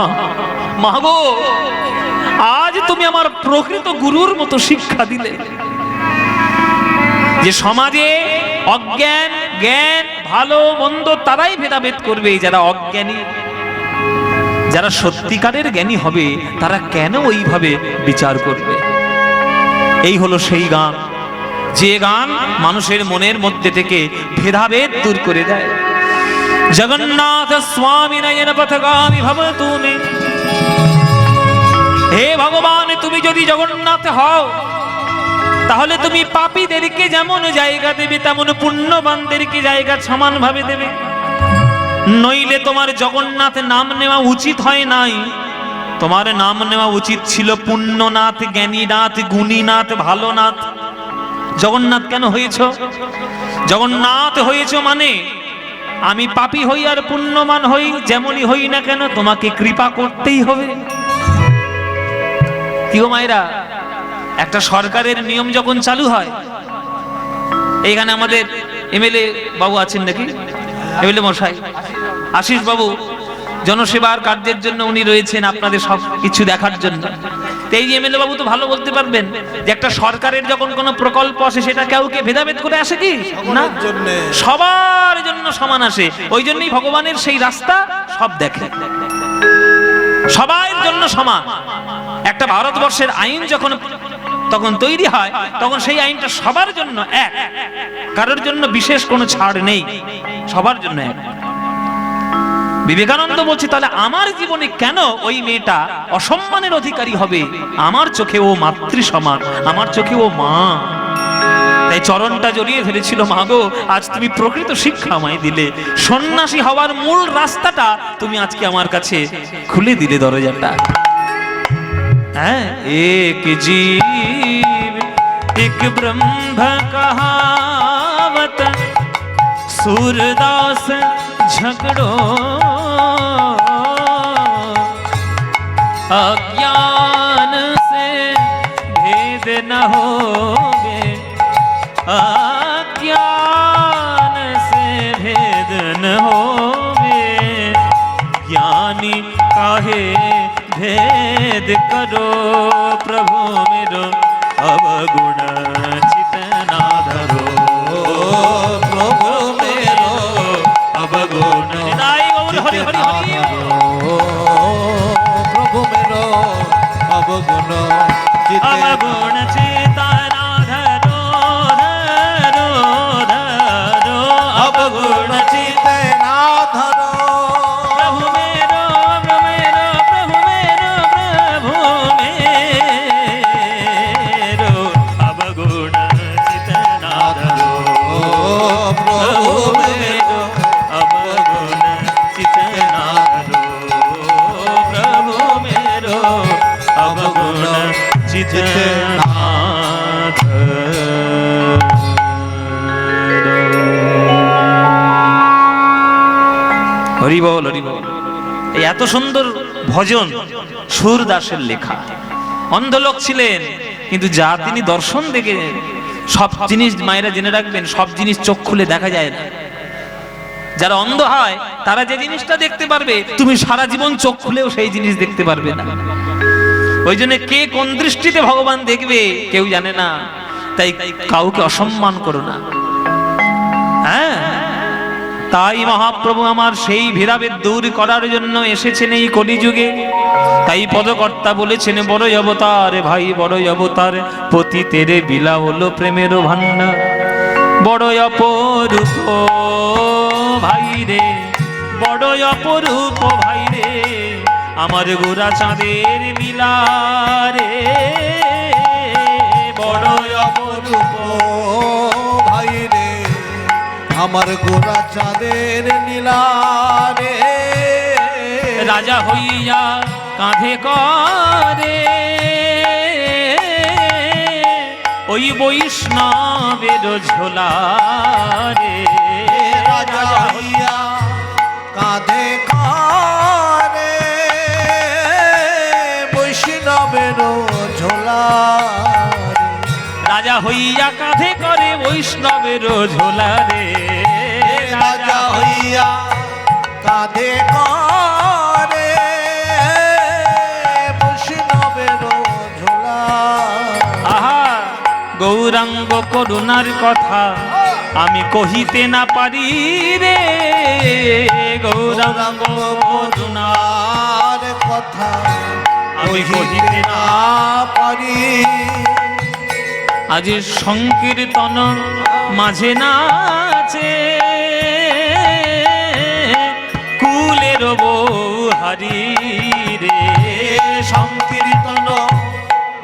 মা গো, আজ তুমি আমার প্রকৃত গুরুর মতো শিক্ষা দিলে যে সমাজে অজ্ঞান জ্ঞান ভালো মন্দ তারাই ভেদাভেদ করবে, যারা অজ্ঞানী, যারা সত্যিকারের জ্ঞানী হবে তারা কেন ওইভাবে বিচার করবে? এই হলো সেই গান, যে গান মানুষের মনের মধ্যে থেকে ভেদাভেদ দূর করে দেয়। জগন্নাথ স্বামী নয়ন পথগামী ভব তুমি, হে ভগবান, তুমি যদি জগন্নাথ হও তাহলে তুমি পাপীদেরকে যেমন জায়গা দেবে তেমন পুণ্যবানদেরকে জায়গা সমানভাবে দেবে। নইলে তোমার জগন্নাথ নাম নেওয়া উচিত হয় নাই, তোমার নাম নেওয়া উচিত ছিল পুণ্যনাথ, জ্ঞানীনাথ, গুণীনাথ, ভালোনাথ। জগন্নাথ কেন হয়েছ? জগন্নাথ হয়েছ মানে আমি পাপী হই আর পুণ্যমান হই, যেমনই হই না কেন তোমাকে কৃপা করতেই হবে। কি গো মায়েরা, একটা সরকারের নিয়ম যখন চালু হয়, এইখানে আমাদের এমএলএ বাবু আছেন নাকি, এমএলএ মশাই আশিস বাবু, জনসেবার কার্যের জন্য উনি রয়েছেন আপনাদের সব কিছু দেখার জন্য। এই যে এমএলএ বাবু তো ভালো বলতে পারবেন যে একটা সরকারের যখন কোনো প্রকল্প আসে সেটা কাউকে ভেদাভেদ করে আসে কি না, সবার জন্য সমান আসে। ওই জন্যই ভগবানের সেই রাস্তা সব দেখে, সবার জন্য সমান। একটা ভারতবর্ষের আইন যখন তখন তৈরি হয় তখন সেই আইনটা সবার জন্য এক, কারোর জন্য বিশেষ কোনো ছাড় নেই, সবার জন্য এক। বিবেকানন্দ বলছে তাহলে আমার জীবনে কেন ওই মেয়েটা অসম্মানের অধিকারী হবে? আমার চোখে ও মাতৃ সমান, আমার চোখে ও মা। তাই চরণটা জড়িয়ে ধরেছিল, মা গো, আজ তুমি প্রকৃত শিক্ষা আমায় দিলে, সন্ন্যাসী হওয়ার মূল রাস্তাটা তুমি আজকে আমার কাছে খুলে দিলে দরজাটা। হ্যাঁ, এক জীব এক ব্রহ্ম কহাবত, सूरदास झगड़ो अज्ञान से भेद न होवे, अज्ञान से भेद न होवे, ज्ञानी काहे भेद करो, प्रभु मेरो अवगुण चित ना धरो, प्रभु मेरो अवगुण हरि हरि हरि, प्रभु मेरो अवगुण अवगुण चित ना धरो, धरो धरो, अवगुण चित ना धरो, प्रभु मेरो प्रभु मेरो प्रभु मेरो अवगुण चित ना धरो, प्रभु मेरो अवगुण चित ना धरो, प्रभु मेरो अवगुण चित ना धरो। হরি বল হরি বল। এই এত সুন্দর ভজন সুরদাসের লেখা। অন্ধ লোক ছিলেন কিন্তু যা তিনি দর্শন দেখে, সব জিনিস মায়েরা জেনে রাখবেন, সব জিনিস চোখ খুলে দেখা যায় না। যারা অন্ধ হয় তারা যে জিনিসটা দেখতে পারবে তুমি সারা জীবন চোখ খুলেও সেই জিনিস দেখতে পারবে না। ওই জন্য কে কোন দৃষ্টিতে ভগবান দেখবে কেউ জানে না, তাই কাউকে অসম্মান করো না। হ্যাঁ, তাই মহাপ্রভু আমার সেই ভেদাভেদ দূর করার জন্য এসেছেন এই কলিযুগে। তাই পদকর্তা বলেছেন, বড়ই অবতার ভাই বড়ই অবতার, পতিতেরে বিলা হলো প্রেমের ভান্ডার, বড়ই অপরূপ ভাই রে, বড় অপরূপ ভাই রে, আমার গোরা চাঁদের নীলা রে, বড় অপরূপ ভাই রে, আমার গোরা চাঁদের নীলা রে, রাজা হইয়া কাঁধে করে ওই বৈষ্ণবের ঝোলা রে, রাজা হইয়া কাঁধে করে বৈষ্ণবের ঝোলা রে, রাজা হইয়া কাঁধে করে বৈষ্ণবের ঝোলা রে, রাজা হইয়া কাঁধে করে বৈষ্ণবের ঝোলা। আহা গৌরাঙ্গ করুণার কথা আমি কহিতে না পারি রে, গৌরাঙ্গ করুণার করুণার কথা আমি কহিতে না পারি, আজ সংকীর্তন মাঝে নাচে কুলের বৌহারি রে, সংকীর্তন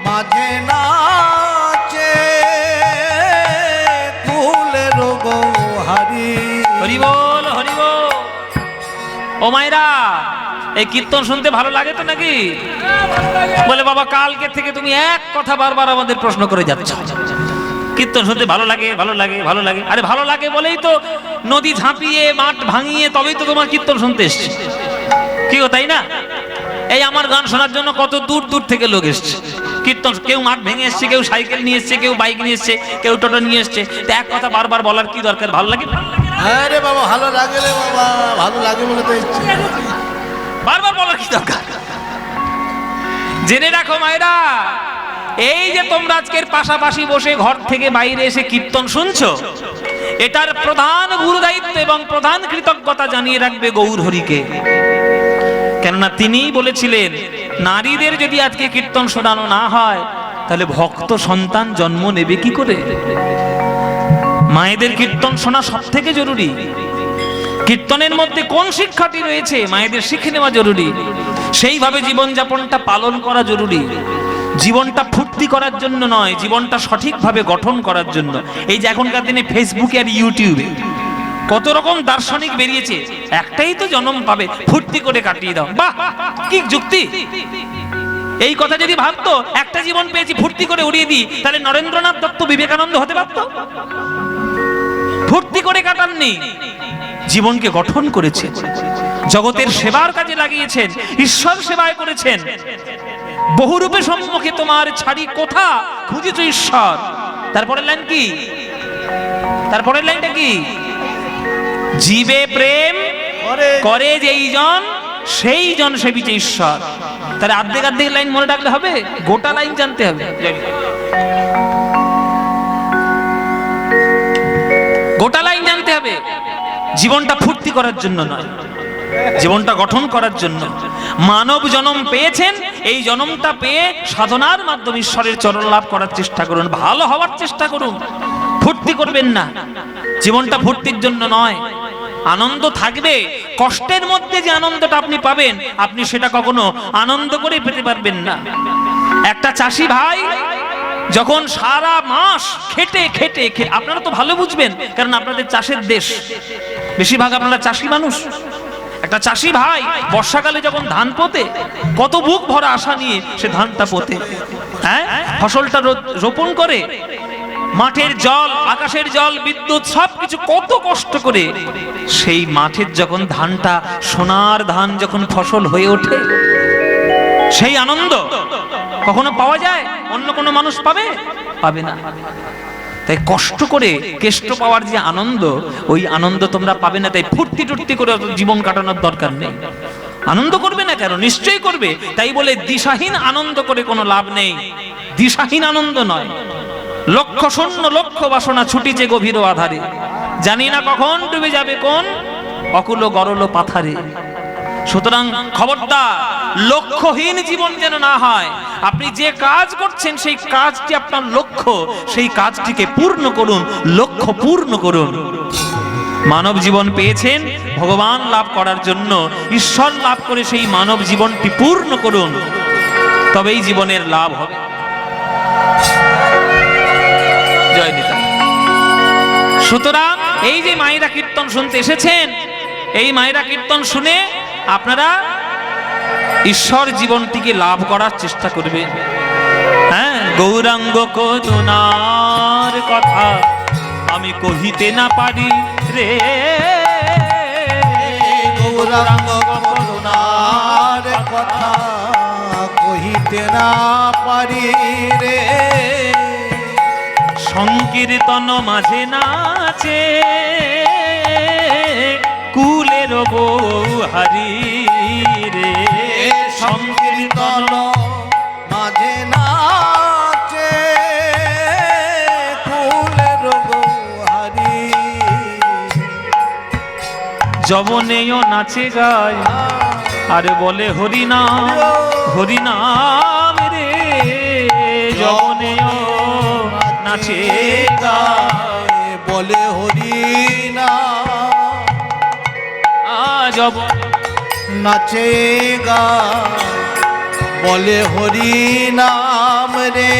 মাঝে নাচে কুলের গৌহারি। হরি বল হরি বল। ও মায়েরা, এই কীর্তন শুনতে ভালো লাগে তো নাকি? বলে বাবা কালকে থেকে তুমি এক কথা বারবার আমাদের প্রশ্ন করে যাচ্ছ, কীর্তন শুনতে ভালো লাগে ভালো লাগে ভালো লাগে। আরে ভালো লাগে বলেই তো নদী ঝাঁপিয়ে মাঠ ভাঙিয়ে তবেই তো তোমার কীর্তন শুনতে এসছে, কি গো তাই না? এই আমার গান শোনার জন্য কত দূর দূর থেকে লোক এসছে কীর্তন, কেউ মাঠ ভেঙে এসছে, কেউ সাইকেল নিয়ে এসছে, কেউ বাইক নিয়ে এসছে, কেউ টোটো নিয়ে এসছে। তো এক কথা বারবার বলার কি দরকার? ভালো লাগে? হ্যাঁ রে বাবা, ভালো লাগে রে বাবা, ভালো লাগে বলে তো ইচ্ছে। বারবার বলার কি দরকার? জেনে রাখো মায়েরা, এই যে তোমরা আজকের পাশাপাশি বসে ঘর থেকে বাইরে এসে কীর্তন শুনছো, এটার প্রধান গুরুদায়িত্ব এবং প্রধান কৃতজ্ঞতা জানিয়ে রাখবে গৌর হরিকে। কেননা তিনিই বলেছিলেন, নারীদের যদি আজকে কীর্তন শোনানো না হয় তাহলে ভক্ত সন্তান জন্ম নেবে কি করে? মায়েদের কীর্তন শোনা সব থেকে জরুরি। কীর্তনের মধ্যে কোন শিক্ষাটি রয়েছে মায়েদের শিখে নেওয়া জরুরি, সেইভাবে জীবনযাপনটা পালন করা জরুরি। জীবনটা ফুর্তি করার জন্য নয়, জীবনটা সঠিকভাবে গঠন করার জন্য। এই যে এখনকার দিনে ফেসবুকে আর ইউটিউবে কত রকম দার্শনিক বেরিয়েছে, একটাই তো জন্ম পাবে, ফুর্তি করে কাটিয়ে দাও। বাহ, কি যুক্তি! এই কথা যদি ভাবতো একটা জীবন পেয়েছি ফুর্তি করে উড়িয়ে দিই, তাহলে নরেন্দ্রনাথ দত্ত বিবেকানন্দ হতে পারতো? ফুর্তি করে কাটাননি, জীবনকে গঠন করেছেন, জগতের সেবার কাজে লাগিয়েছেন, ঈশ্বর সেবায় করেছেন। বহুরূপে সম্মুখে তোমার ছাড়ি কোথা খুঁজেছ ঈশ্বর। তারপরের লাইন কি? তারপরের লাইনটা কি? জীবে প্রেম করে যেই জন সেই জন সেবিছে ঈশ্বর। তাহলে অর্ধেক অর্ধেক লাইন মনে রাখলে হবে? গোটা লাইন জানতে হবে। গোটা লাইন জানতে হবে। জীবনটা ফুর্তি করার জন্য নয়, জীবনটা গঠন করার জন্য। মানব জন্ম পেয়েছেন, এই জন্মটা পেয়ে সাধনার মাধ্যমে ঈশ্বরের চরণ লাভ করার চেষ্টা করুন, ভালো হওয়ার চেষ্টা করুন। ফুর্তি করবেন না, জীবনটা ফুর্তির জন্য নয়। আনন্দ থাকবে, কষ্টের মধ্যে যে আনন্দটা আপনি পাবেন, আপনি সেটা কখনো আনন্দ করে পেতে পারবেন না। একটা চাষি ভাই যখন সারা মাস খেটে খেটে, আপনারা তো ভালো বুঝবেন কারণ আপনাদের চাষের দেশ, বেশিরভাগ আপনারা চাষি মানুষ। একটা চাষি ভাই বর্ষাকালে যখন ধান পোতে, কত বুক ভরা আশা নিয়ে সে ধানটা পোতে, হ্যাঁ, ফসলটা রোপণ করে, মাঠের জল, আকাশের জল, বিদ্যুৎ সবকিছু কত কষ্ট করে সেই মাঠের যখন ধানটা সোনার ধান যখন ফসল হয়ে ওঠে, সেই আনন্দ কখনো পাওয়া যায়? অন্য কোনো মানুষ পাবে? পাবে না। তাই কষ্ট করে কেষ্ট পাওয়ার যে আনন্দ, ওই আনন্দ তোমরা পাবে না। তাই ফুর্তি টুর্তি করে জীবন কাটানোর দরকার নেই। আনন্দ করবে না কেন? নিশ্চয়ই করবে। তাই বলে দিশাহীন আনন্দ করে কোনো লাভ নেই। দিশাহীন আনন্দ নয়। লক্ষ শূন্য লক্ষ বাসনা ছুটিছে গভীর আধারে, জানি না কখন ডুবে যাবে কোন অকুল গরল পাথারে। সুতরাং খবরদার, লক্ষ্যহীন জীবন যেন না হয়। আপনি যে কাজ করছেন সেই কাজটি আপনার লক্ষ্য, সেই কাজটিকে পূর্ণ করুন, লক্ষ্য পূর্ণ করুন। মানব জীবন পেয়েছেন ভগবান লাভ করার জন্য। ঈশ্বর লাভ করে সেই মানব জীবনটি পূর্ণ করুন, তবেই জীবনের লাভ হবে। জয় নিতাই। সুতরাং এই যে মায়েরা কীর্তন শুনতে এসেছেন, এই মায়েরা কীর্তন শুনে আপনারা ঈশ্বর জীবনটিকে লাভ করার চেষ্টা করবেন। হ্যাঁ, গৌরাঙ্গ করুণার কথা আমি কহিতে না পারি রে, গৌরাঙ্গ করুণার কথা কহিতে না পারি রে, সংকীর্তন মাঝে নাচে কুলের বৌহারি রে, সংকীর্তন মাঝে নাচে কুলের বৌহারি, যবনেও নাচে গায় আর বলে হরিনাম হরিনাম রে, যবনেও নাচে গায় বলে হরিনাম, যব নাচে গায় বলে হরিনাম রে,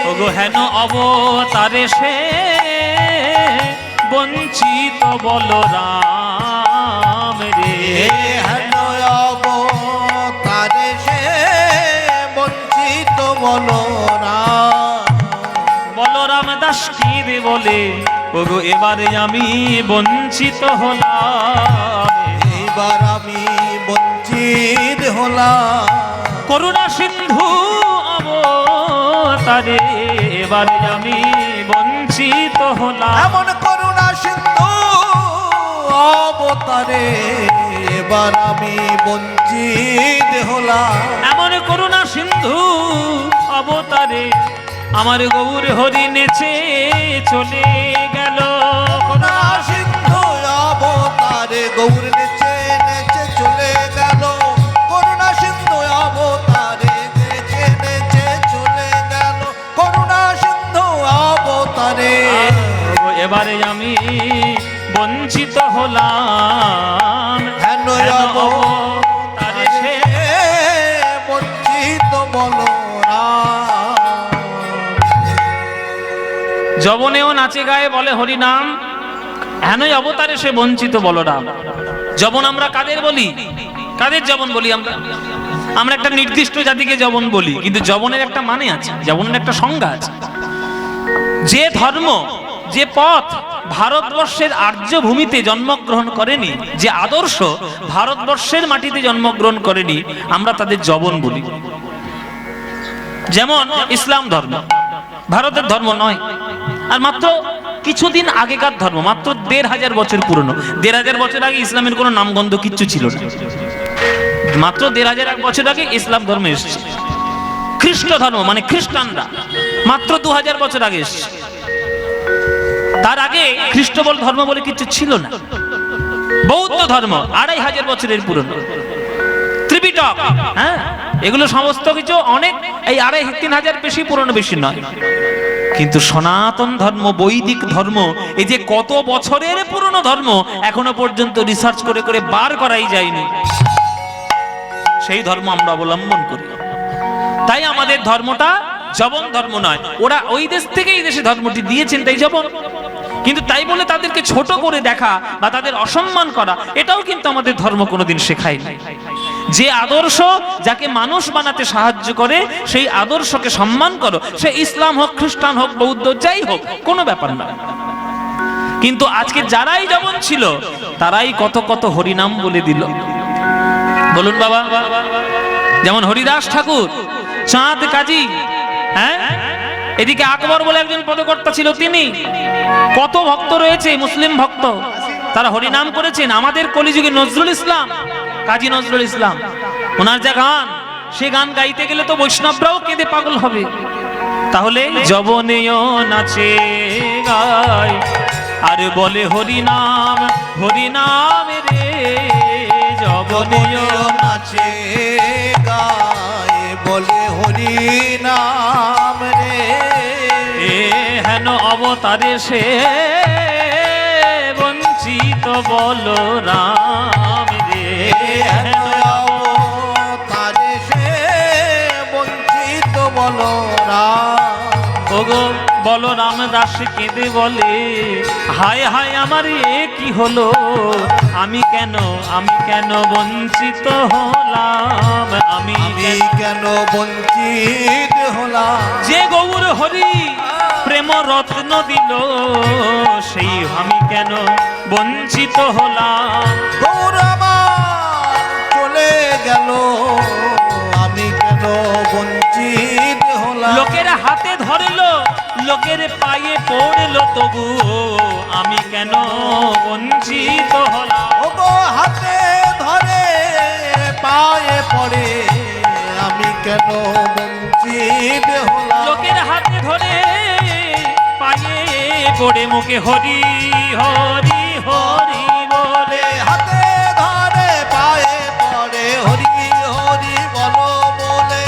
ওগো হেন অবতারে সে বঞ্চিত বলরাম রে, হেন অবতারে সে বঞ্চিত বলরাম দাস কি রে বলে, ওগো এবারে আমি বঞ্চিত হলাম, এবার আমি বঞ্চিত হলাম, করুণা সিন্ধু অবতারে এবারে আমি বঞ্চিত হলাম, এমন করুণা সিন্ধু অবতারে এবার আমি বঞ্চিত হলাম, এমন করুণা সিন্ধু অবতারে আমার গৌর হরি নেচে চলে গেল, করুণা সিন্ধু অবতারে গৌর নেচে নেচে চলে গেল, করুণা সিন্ধু অবতারে নেচে নেচে চলে গেল, করুণা সিন্ধু অবতারে এবারে আমি বঞ্চিত হলাম, হেন অবতারে সে বঞ্চিত বলরাম, যবনেও নাচে গায়ে বলে হরিনাম, হেনই অবতারে সে বঞ্চিত বলরাম। যবন আমরা কাদের বলি? কাদের যবন বলি আমরা? আমরা একটা নির্দিষ্ট জাতিকে যবন বলি, কিন্তু যবনের একটা মানে আছে, যবনের একটা সংজ্ঞা আছে। যে ধর্ম, যে পথ ভারতবর্ষের আর্য ভূমিতে জন্মগ্রহণ করেনি, যে আদর্শ ভারতবর্ষের মাটিতে জন্মগ্রহণ করেনি, আমরা তাদের যবন বলি। যেমন ইসলাম ধর্ম ভারতের ধর্ম নয়, আর মাত্র কিছুদিন আগেকার ধর্ম, মাত্র ১৫০০ বছর পুরনো। ১৫০০ বছর আগে ইসলামের কোনো নামগন্ধ কিচ্ছু ছিল না, মাত্র ১৫০০ বছর আগে ইসলাম ধর্ম এসেছে। খ্রিস্ট ধর্ম মানে খ্রিস্টানরা মাত্র ২০০০ বছর আগে এসেছে। তার আগে খ্রিস্ট বল ধর্ম বলে কিছু ছিল না। বৌদ্ধ ধর্ম ২৫০০ বছরের পুরনো। ত্রিপিটক, হ্যাঁ, এগুলো সমস্ত কিছু অনেক এই ২৫০০-৩০০০ বেশি পুরনো, বেশি নয়। কিন্তু সনাতন ধর্ম, বৈদিক ধর্ম, এই যে কত বছরের পুরনো ধর্ম, এখনো পর্যন্ত রিসার্চ করে করে বার করাই যায়নি। সেই ধর্ম আমরা অবলম্বন করি। তাই আমাদের ধর্মটা যবন ধর্ম নয়। ওরা ওই দেশ থেকে এই দেশে ধর্মটি দিয়েছেন, তাই যবন। কিন্তু তাই বলে তাদেরকে ছোট করে দেখা বা তাদের অসম্মান করা, এটাও কিন্তু আমাদের ধর্ম কোনোদিন শেখায়নি। যে আদর্শ যাকে মানুষ বানাতে সাহায্য করে, সেই আদর্শকে সম্মান করো। সে ইসলাম হোক, খ্রিস্টান হোক, বৌদ্ধ, যাই হোক, কোনো ব্যাপার না। কিন্তু আজকে যারাই যবন ছিল, তারাই কত কত হরিনাম বলে দিল। বলুন বাবা, যেমন হরিদাস ঠাকুর, চাঁদ কাজী, হ্যাঁ, এদিকে আকবর বলে একজন পদকর্তা ছিল, তিনি, কত ভক্ত রয়েছে মুসলিম ভক্ত, তারা হরিনাম করেছেন। আমাদের কলিযুগে নজরুল ইসলাম, কাজী নজরুল ইসলাম, ওনার যা গান, সে গান গাইতে গেলে তো বৈষ্ণবরাও কেঁদে পাগল হবে। তাহলে যবনেও নাচে গায় আর বলে হরিনাম হরিনাম রে, যবনেও নাচে গায়ে বলে হরিনাম রে, হেন অবতারে সে বঞ্চিত বঞ্চিত বলরাম রে হেন তারে সে বঞ্চিত বলরাম। ওগো বলরাম দাস কেঁদে বলে হায় হায় আমার এ কি হলো, আমি কেন বঞ্চিত হলাম, আমি কেন বঞ্চিত হলাম। যে গৌর হরি প্রেম রত্ন দিল, সেই আমি কেন বঞ্চিত হলাম। গৌর আমার চলে গেল, আমি কেন বঞ্চিত হলাম। লোকের হাতে ধরলো, লোকের পায়ে পড়লো, তবু আমি কেন বঞ্চিত হলাম। ওগো হাতে ধরে পায়ে পড়ে, আমি কেন বঞ্চিত হলাম। লোকের হাতে ধরে পায়ে পড়ে মুখে হরি হরি হরি বলে, হাতে ধরে পায়ে পড়ে হরি হরি বলো বলে,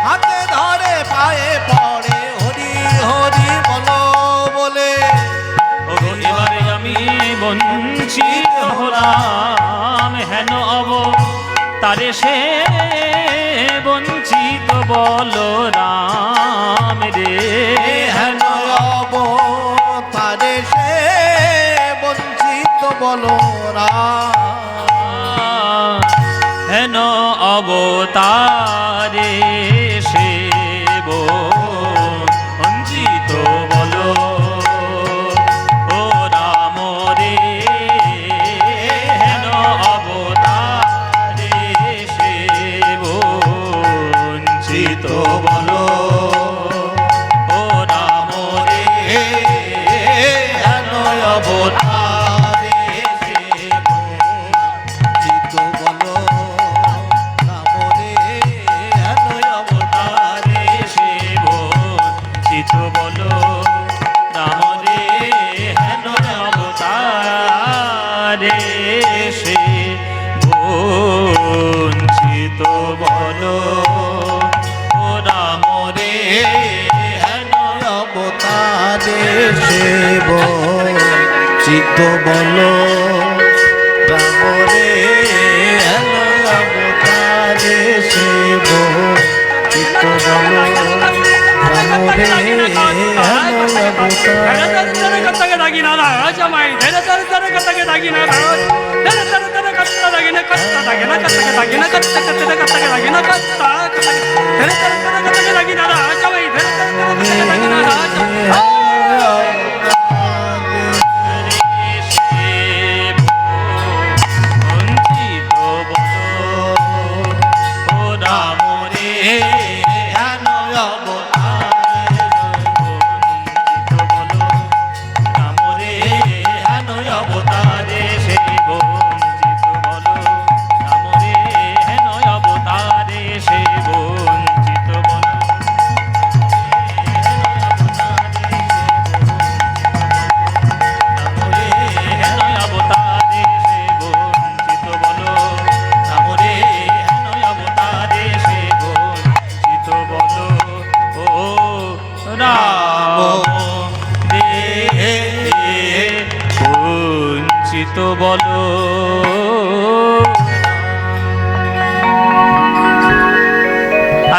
হাতে ধরে পায়ে পড়ে হরি হরি বলো বলে। ওগো এবারে আমি বঞ্চিত হলাম, হেন অব তারে সে বঞ্চিত বলরাম রে হেন অব তারে সে বঞ্চিত বলো রাম। হেন অবতারে সে বঞ্চিত বলো ও রাম রে, হেন অবতারে সে বঞ্চিত বলো ও রাম রে, হেন অবতারে সে বঞ্চিত বলো রাম রে। হেন অবতারে সে বঞ্চিত বলো রাম রে, হেন অবতারে সে বঞ্চিত বলো ও রাম রে, হেন অবতারে সে বঞ্চিত বলো রাম রে। হেন অবতারে সে বঞ্চিত বলো রাম রে। হেন অবতারে বঞ্চিত বলো ও রাম রে, হেন অবতারে বঞ্চিত বলো রাম রে, হেন অবতারে সে বঞ্চিত বলো রাম রে, হেন অবতারে সে বঞ্চিত বলো। বঞ্চিত বলো।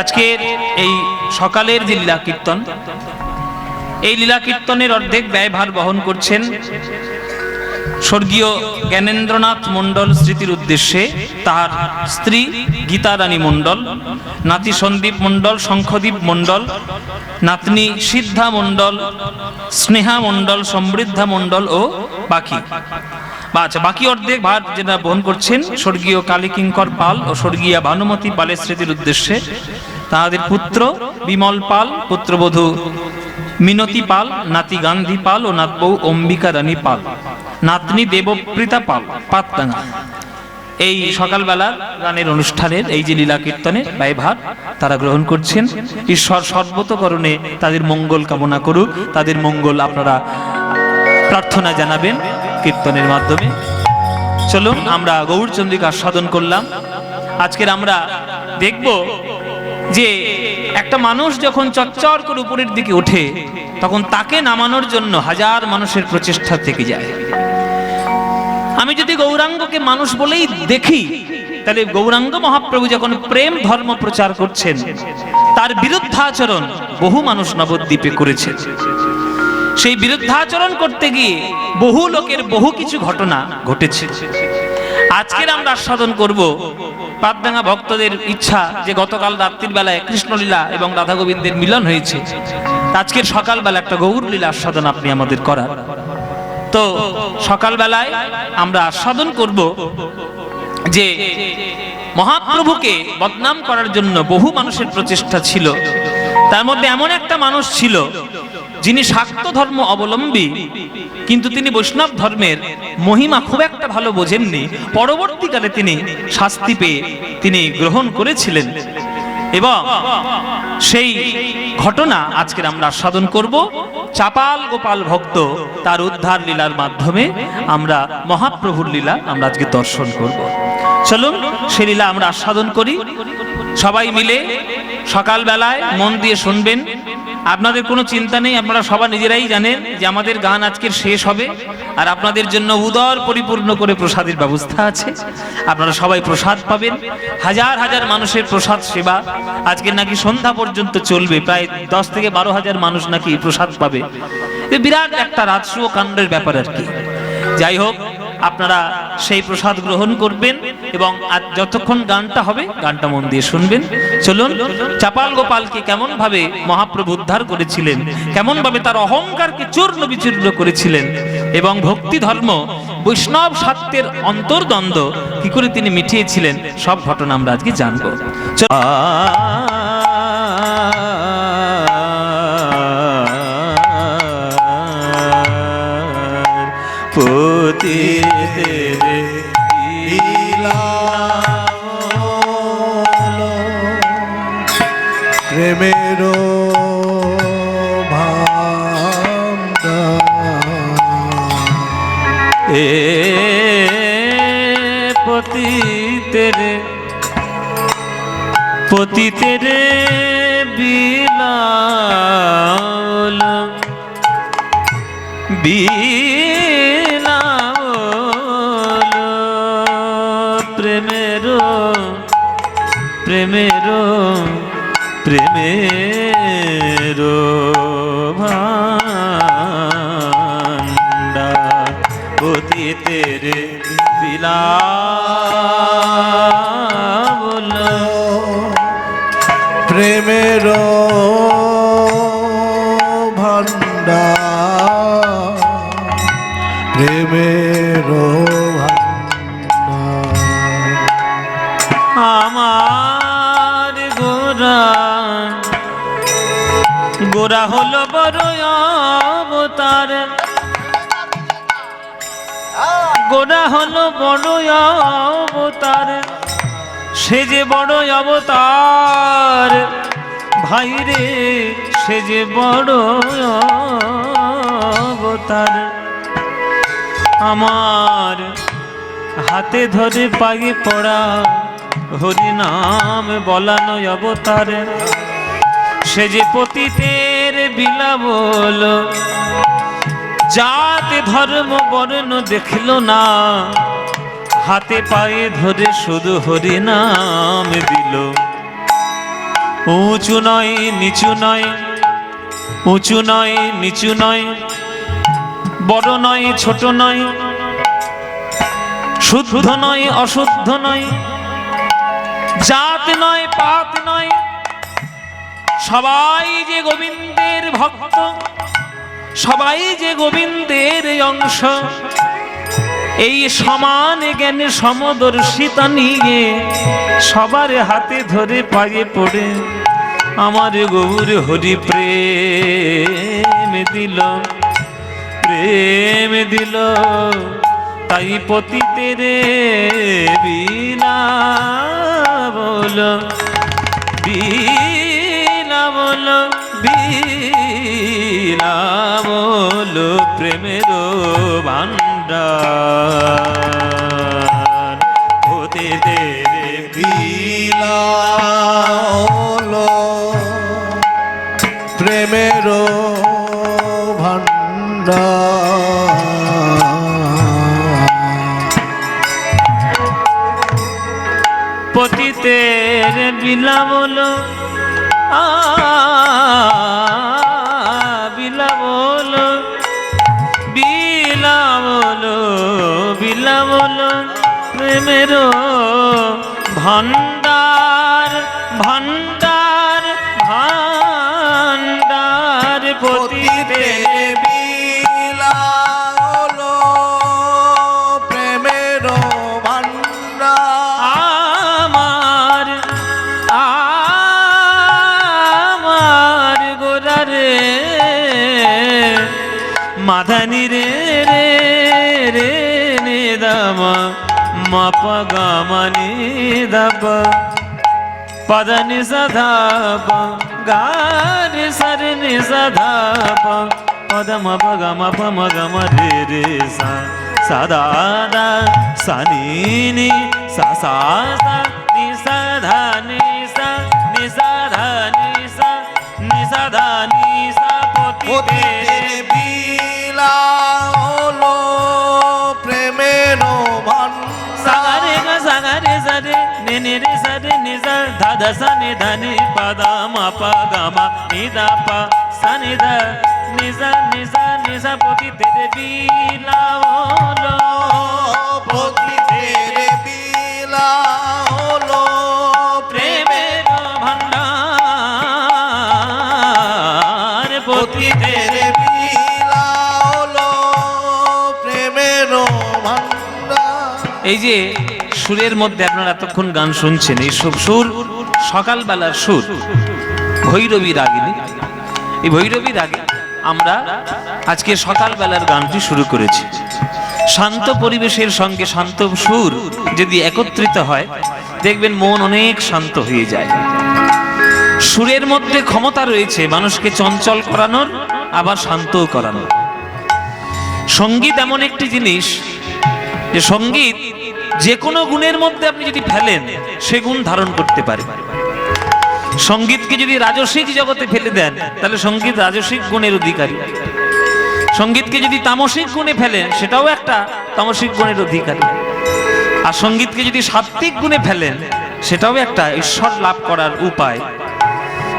আজকের এই সকালের যে লীলা কীর্তন, এই লীলা কীর্তনের অর্ধেক ব্যয়ভার বহন করছেন স্বর্গীয় জ্ঞানেন্দ্রনাথ মণ্ডল স্মৃতির উদ্দেশ্যে তার স্ত্রী গীতা রানী মণ্ডল, নাতি সন্দীপ মণ্ডল, শঙ্খদীপ মণ্ডল, নাতনি সিদ্ধা মণ্ডল, স্নেহা মণ্ডল, সমৃদ্ধা মণ্ডল ও বাকি অর্ধেক ভার যেটা বহন করছেন স্বর্গীয় কালীকিঙ্কর পাল ও স্বর্গীয়া ভানুমতি পালের স্মৃতির উদ্দেশ্যে তাহাদের পুত্র বিমল পাল, পুত্রবধূ মিনতি পাল, নাতি গান্ধী পাল ও নাতবউ অম্বিকা রানী পাল, নাতনি দেবপ্রীতা পাল, পাতডাঙ্গা। এই সকালবেলার গানের অনুষ্ঠানের এই যে লীলা কীর্তনের ব্যয়ভার তারা গ্রহণ করছেন। ঈশ্বর সর্বতকরণে তাদের মঙ্গল কামনা করুক, তাদের মঙ্গল আপনারা প্রার্থনা জানাবেন কীর্তনের মাধ্যমে। চলুন আমরা গৌরচন্দ্রিকা আস্বাদন করলাম। আজকের আমরা দেখব যে একটা মানুষ যখন চচ্চর করে উপরের দিকে ওঠে তখন তাকে নামানোর জন্য হাজার মানুষের প্রচেষ্টা থেকে যায়। আমি যদি গৌরাঙ্গকে মানুষ বলেই দেখি, তাহলে গৌরাঙ্গ মহাপ্রভু যখন প্রেম ধর্ম প্রচার করছেন, তার বিরুদ্ধাচরণ বহু মানুষ নবদ্বীপে করেছে। সেই বিরুদ্ধাচরণ করতে গিয়ে বহু লোকের বহু কিছু ঘটনা ঘটেছে। আজকের আমরা আস্বাদন করব পাতডাঙ্গা ভক্তদের ইচ্ছা যে গতকাল রাত্রির বেলায় কৃষ্ণলীলা এবং রাধা গোবিন্দের মিলন হয়েছে, আজকের সকালবেলা একটা গৌরলীলা আস্বাদন আপনি আমাদের করার। তো সকালবেলায় আমরা আস্বাদন করব যে মহাপ্রভুকে বদনাম করার জন্য বহু মানুষের প্রচেষ্টা ছিল। তার মধ্যে এমন একটা মানুষ ছিল যিনি শাক্ত ধর্ম অবলম্বী, কিন্তু তিনি বৈষ্ণব ধর্মের মহিমা খুব একটা ভালো বোঝেননি। পরবর্তীকালে তিনি শাস্তি পেয়ে তিনি গ্রহণ করেছিলেন এবং সেই ঘটনা আজকের আমরা আস্বাদন করব। চাপাল গোপাল ভক্ত তার উদ্ধার লীলার মাধ্যমে আমরা মহাপ্রভুর লীলা আমরা আজকে দর্শন করব। চলুন সে লীলা আমরা আস্বাদন করি। সবাই মিলে সকালবেলায় মন দিয়ে শুনবেন। আপনাদের কোনো চিন্তা নেই, আপনারা সবাই নিজেরাই জানেন যে আমাদের গান আজকের শেষ হবে, আর আপনাদের জন্য উদর পরিপূর্ণ করে প্রসাদের ব্যবস্থা আছে। আপনারা সবাই প্রসাদ পাবেন। হাজার হাজার মানুষের প্রসাদ সেবা আজকে নাকি সন্ধ্যা পর্যন্ত চলবে, প্রায় 10 থেকে 12 হাজার মানুষ নাকি প্রসাদ পাবে। বিরাট একটা রাজস্ব কাণ্ডের ব্যাপার আর কি। যাই হোক, আপনারা সেই প্রসাদ গ্রহণ করবেন এবং যতক্ষণ গানটা হবে গানটা মন দিয়ে শুনবেন। চলুন, চাপাল গোপালকে কেমন ভাবে মহাপ্রভু উদ্ধার করেছিলেন, কেমন ভাবে তার অহংকারকে চূর্ণ বিচূর্ণ করেছিলেন এবং ভক্তি ধর্ম বৈষ্ণব সত্যের অন্তর্দ্বন্দ্ব কি করে তিনি মিটিয়েছিলেন, সব ঘটনা আমরা আজকে জানবো। প্রেমের পতিতের বিলাল প্রেমের প্রেমের প্রেমের ভাণ্ডার পতিতের বিলাল প্রেমের ভাণ্ডার প্রেমের ভাণ্ডার আমার গোরা হলো বড় অবতার, গোরা হলো বড় অবতার, সে যে বড় অবতার ভাইরে, সে যে বড় অবতার। আমার হাতে ধরে পায়ে পড়া হরি নাম বলানো অবতার, সে যে পতিতের বিলাবল, জাত ধর্ম বর্ণ দেখল না, হাতে পায়ে ধরে শুধু হরি নাম দিল। উঁচু নয় নিচু নয়, উঁচু নয় নিচু নয়, বড় নয় ছোট নয়, শুদ্ধ নয় অশুদ্ধ নয়, জাত নয় পাত নয়, সবাই যে গোবিন্দের ভক্ত, সবাই যে গোবিন্দের অংশ। এই সমান জ্ঞানে সমদর্শিতা নিয়ে সবার হাতে ধরে পায়ে পড়ে আমার গৌর হরি প্রেম দিল, প্রেম দিল। তাই পতিতের বিলাবল, বিলাবল, বিলাবল প্রেমের ভাণ্ডার পতিতের বিলাবল প্রেমের ভাণ্ডার পতিতের বিলাবল বিলাবল বিলাবল বিলাবল প্রেমের ভান্ডার ভান্ডার ভান্ডার পতিতের বিলাবল প্রেমের ভান্ডার আমার আমার গোরারে মাধানি রে রে রে নে দামা মাপ গামানি দাপ পদনি সধাপ গারে সরনি সধাপ পদম পগম পম গম রে রে সা সদা দা সনি নি সা সা সা নি সা ধা নি সা নি সা ধা নি সা নি সা ধা নি সা পতিতের বিলাবল প্রেমের ভান্ডার সাগারে গা সাগারে সারে নে নে রে সারে নি সা ধা ধা সা নি ধা নি পা দা মা পা গা মা নি দা পা সা নি ধা নি সা নি সা নি সা পতিতের বিলাবল পতিতের বিলাবল প্রেমের ভান্ডার পতিতের বিলাবল প্রেমের ভান্ডার। এই যে সুরের মধ্যে আপনারা এতক্ষণ গান শুনছেন, এই সব সুর সকালবেলার সুর, ভৈরবী রাগিনী। এই ভৈরবী রাগে আমরা আজকে সকালবেলার গানটি শুরু করেছি। শান্ত পরিবেশের সঙ্গে শান্ত সুর যদি একত্রিত হয়, দেখবেন মন অনেক শান্ত হয়ে যায়। সুরের মধ্যে ক্ষমতা রয়েছে মানুষকে চঞ্চল করানোর, আবার শান্তও করানোর। সঙ্গীত এমন একটি জিনিস যে সঙ্গীত যে কোনো গুণের মধ্যে আপনি যদি ফেলেন, সে গুণ ধারণ করতে পারে। সঙ্গীতকে যদি রাজসিক জগতে ফেলে দেন, তাহলে সঙ্গীত রাজসিক গুণের অধিকারী। সঙ্গীতকে যদি তামসিক গুণে ফেলেন, সেটাও একটা তামসিক গুণের অধিকারী। আর সঙ্গীতকে যদি সাত্ত্বিক গুণে ফেলেন, সেটাও একটা ঈশ্বর লাভ করার উপায়।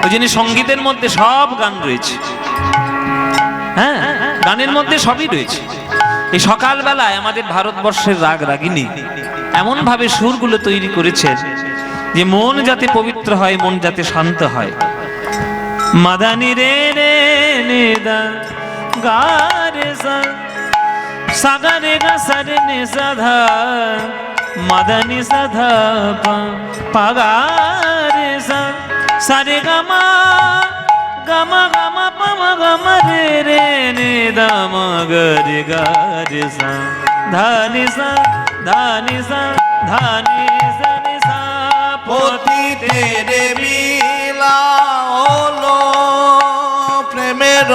ওই জন্য সঙ্গীতের মধ্যে সব গান রয়েছে। হ্যাঁ, গানের মধ্যে সবই রয়েছে। এই সকালবেলায় আমাদের ভারতবর্ষের রাগ রাগিনী এমন ভাবে সুরগুলো তৈরি করেছেন যে মন যাতে পবিত্র হয়, মন যাতে শান্ত হয়। মাদানি রে রে নে দা গা রে সা সাগা রে গা সা রে নে সা ধা মাদানি সা ধা পা পা গা রে সা সা রে গা মা গমা গমা পমা গমা রে রে নে দা মা গা রে গা রে সা ধা নি সা ধা নি সা ধা নি সা নি সা পতিতের বিলাবল প্রেমের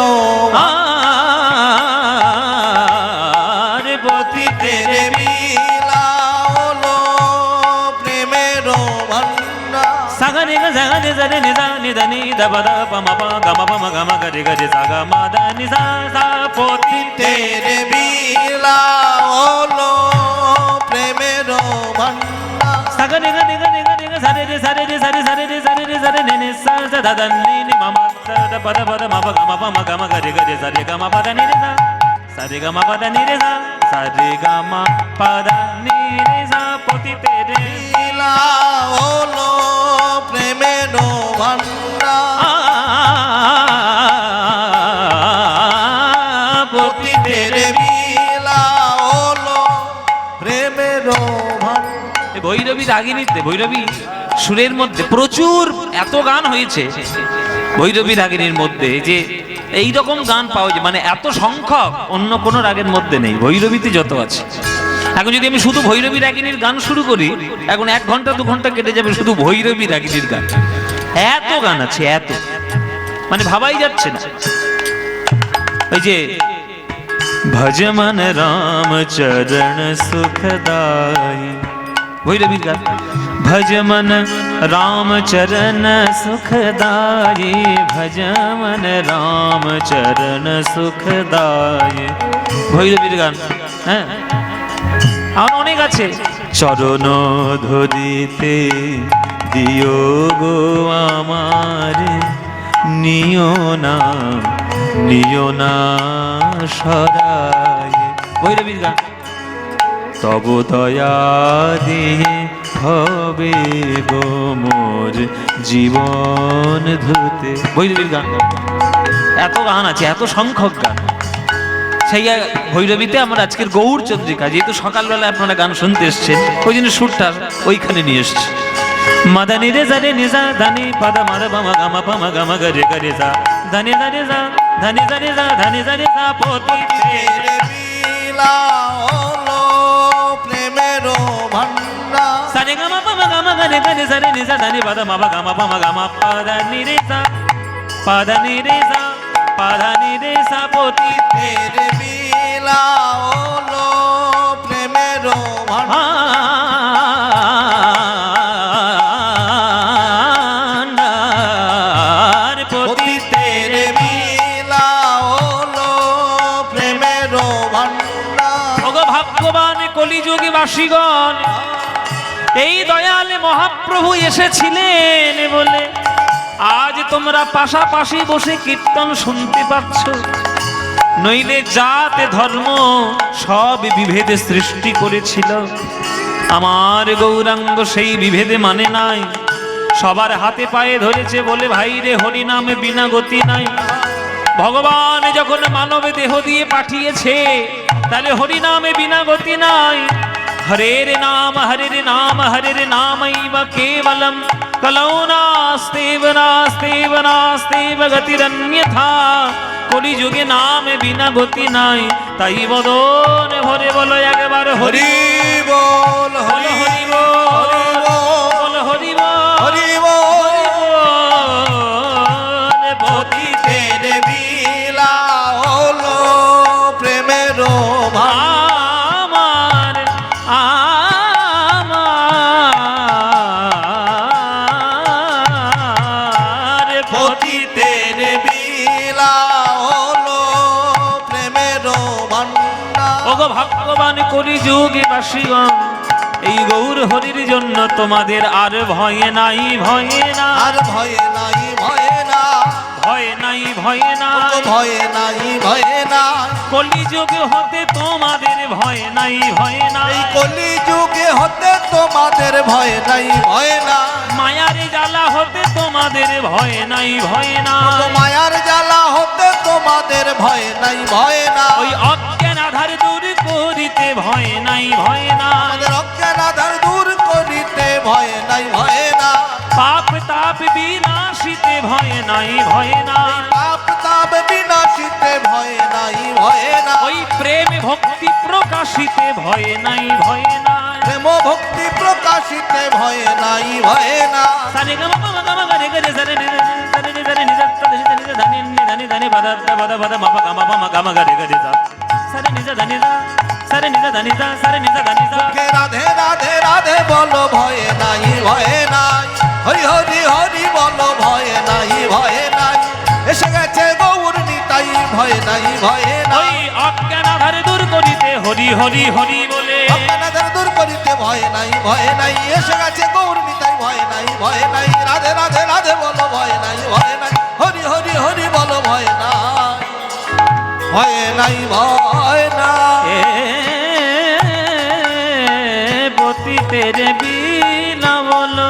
আর পতিতের বিলাবল প্রেমের ভান্ডার। সাগরে গা সাগরে সারে নি সা নি ধা নি দা পা দা পা মা পা গমা পা মা গমা গা রে গা রে সা গা মা দা নি সা সা পতিতের পতিতের বিলাবল প্রেমের ভান্ডার। সাগরে গা রে গা রে গা রে গা সারে রে সারে রে সারে সারে রে সারে রে সারে নে নে সা সা ধা ধা নি নি মা মা দা পা দা মা পা গমা পা মা গমা গা রে সা রে গা মা পা দা নি রে সা সা রে গা মা পা দা নি রে সা সা রে গা মা পা দা নি রে সা পতিতের বিলাবল প্রেমের ভান্ডার। পতিতের বিলাবল প্রেমের ভান্ডার। ভৈরবী রাগিনীতে, ভৈরবী সুরের মধ্যে প্রচুর এত গান হয়েছে ভৈরবী রাগিনীর মধ্যে, যে এই রকম গান পাওয়া যায়, মানে এত সংখ্যক অন্য কোন রাগের মধ্যে নেই, ভৈরবীতে যত আছে। এখন যদি আমি শুধু ভৈরবী রাগিনীর গান শুরু করি, এখন 1 ঘন্টা 2 ঘন্টা কেটে যাবে শুধু ভৈরবী রাগিনীর গান। এত গান আছে, এত, মানে ভাবাই যাচ্ছে না। ওই যে ভজমন রাম চরণ সুখদাই, ভৈরবীর গান। ভজমন রাম চরণ সুখদাই, ভজমন রাম চরণ সুখদাই, ভৈরবীর গান। হ্যাঁ, আর অনেক আছে। চরণ ধরিতে দিও গো আমার, নিও না সরায়। ভৈরবীর গান। তব দয়া দিয়ে হবে গো মোর জীবন ধুতে। ভৈরবীর গান। এত গান আছে, এত সংখ্যক গান। সেই ভৈরবীতে আমরা আজকের গৌর চন্দ্রিকা, যেহেতু সকালবেলায় আপনারা গান শুনতে এসছেন, ওই জন্য সুরটা ওইখানে নিয়ে এসছি। মাদানি রে জারে নিজা ধানি পাদা মাদা বামা গামা পামা গামা গরে গরে যা ধানি জারে যা ধানি জারে যা ধানি জারে যা পতি লীলা হলো প্রেমের ভান্ডার। সারে গামা পামা গামা গরে গরে জারে নিজা ধানি পাদা মামা গামা পামা গামা পাদা নি রে যা পাদা নি রে যা পাদা নি রে যা পতি তেরে লীলা হলো প্রেমের ভান্ডার পতি তেরে লীলা হলো প্রেমের ভান্ডার। ওগো ভাগ্যবান কলিযুগী বাসীগণ, এই দয়ালে মহাপ্রভু এসেছিলেন বলে আজ তোমরা পাশাপাশি বসে কীর্তন শুনতে পাচ্ছ। নইলে জাতে ধর্ম সব বিভেদে সৃষ্টি করেছিল। আমার গৌরাঙ্গ সেই বিভেদে মানে নাই, সবার হাতে পায়ে ধরেছে বলে ভাই রে হরি নামে বিনা গতি নাই। ভগবান যখন মানবে দেহ দিয়ে পাঠিয়েছে, তাহলে হরি নামে বিনা গতি নাই। হরের নাম হরের নাম হরের নামৈব কেবলম কলৌ নাস্তেব নাস্তেব নাস্তেব গতিরন্যথা। কলিযুগে নামে বিনা গতি নাই, তাই বদন ভরে বলো একবার হরি বল বলো হরি বল হরি হরি বল পতি তেরে লীলা হলো প্রেমের আমার আমার পতি তেরে লীলা হলো প্রেমের ভান্ডার। ওগো ভাগ্যবান কলিযুগে বাসীগণ, এই গৌর হরির জন্য তোমাদের আর ভয়ে নাই ভয়ে না, আর ভয়ে নাই ভয়ে না, ভয়ে নাই ভয়ে না, ভয়ে নাই ভয়ে না। কলিযুগ হতে তোমাদের ভয় নাই ভয়ে না। এই কলি যুগে হতে তোমাদের ভয় নাই ভয় না। মায়ার জ্বালা হতে তোমাদের ভয় নাই ভয় না। মায়ার জ্বালা হতে তোমাদের ভয় নাই ভয় না। ওই অজ্ঞান আধার দূর করিতে ভয় নাই ভয় না। আমাদের অজ্ঞান আধার দূর করিতে ভয় নাই ভয় না। পাপ তাপ বিনাশিতে ভয় নাই ভয় না। পাপ তাপ বিনাশিতে ভয় নাই ভয় না। ওই প্রেম ভক্তি প্রকাশিতে ভয় নাই ভয় না। প্রেম ভক্তি প্রকাশিতে ভয় নাই ভয় না। সারে গামা পামা গামা গরে গরে সারে নি সারে নি সারে নি সারে নি ধানি নি ধানি ধানি বাদা বাদা বাদা মাপা গামা পামা গামা গরে গরে যা সারে নি ধানি যা সারে নি ধানি যা সারে নি ধানি যা। রাধে রাধে রাধে বলো ভয় নাই ভয় নাই। হরি হরি হরি বলো ভয় নাই ভয় নাই। এসে গেছে গৌর নিতাই ভয় নাই ভয় নাই। ওই অজ্ঞান আধার দূর করিতে হরি হরি হরি বলে অজ্ঞান আধার দূর করিতে ভয় নাই ভয় নাই। এসে গেছে গৌর নিতাই ভয় নাই ভয় নাই। রাধে রাধে রাধে বলো ভয় নাই ভয় নাই। হরি হরি হরি বলো ভয় নাই ভয় নাই ভয় নাই। পতিতের বিনা বলো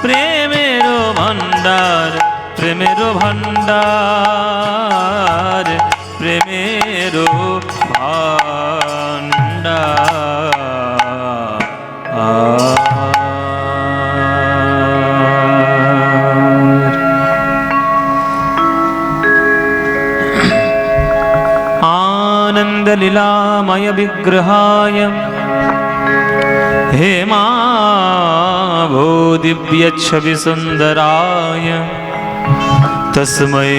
প্রেমের ভান্ডার প্রেমের ভান্ডার প্রেমের ভান্ডার। आनन्दलीलामय विग्रहाय हेमाभूदिव्यच्छविसुन्दराय तस्मै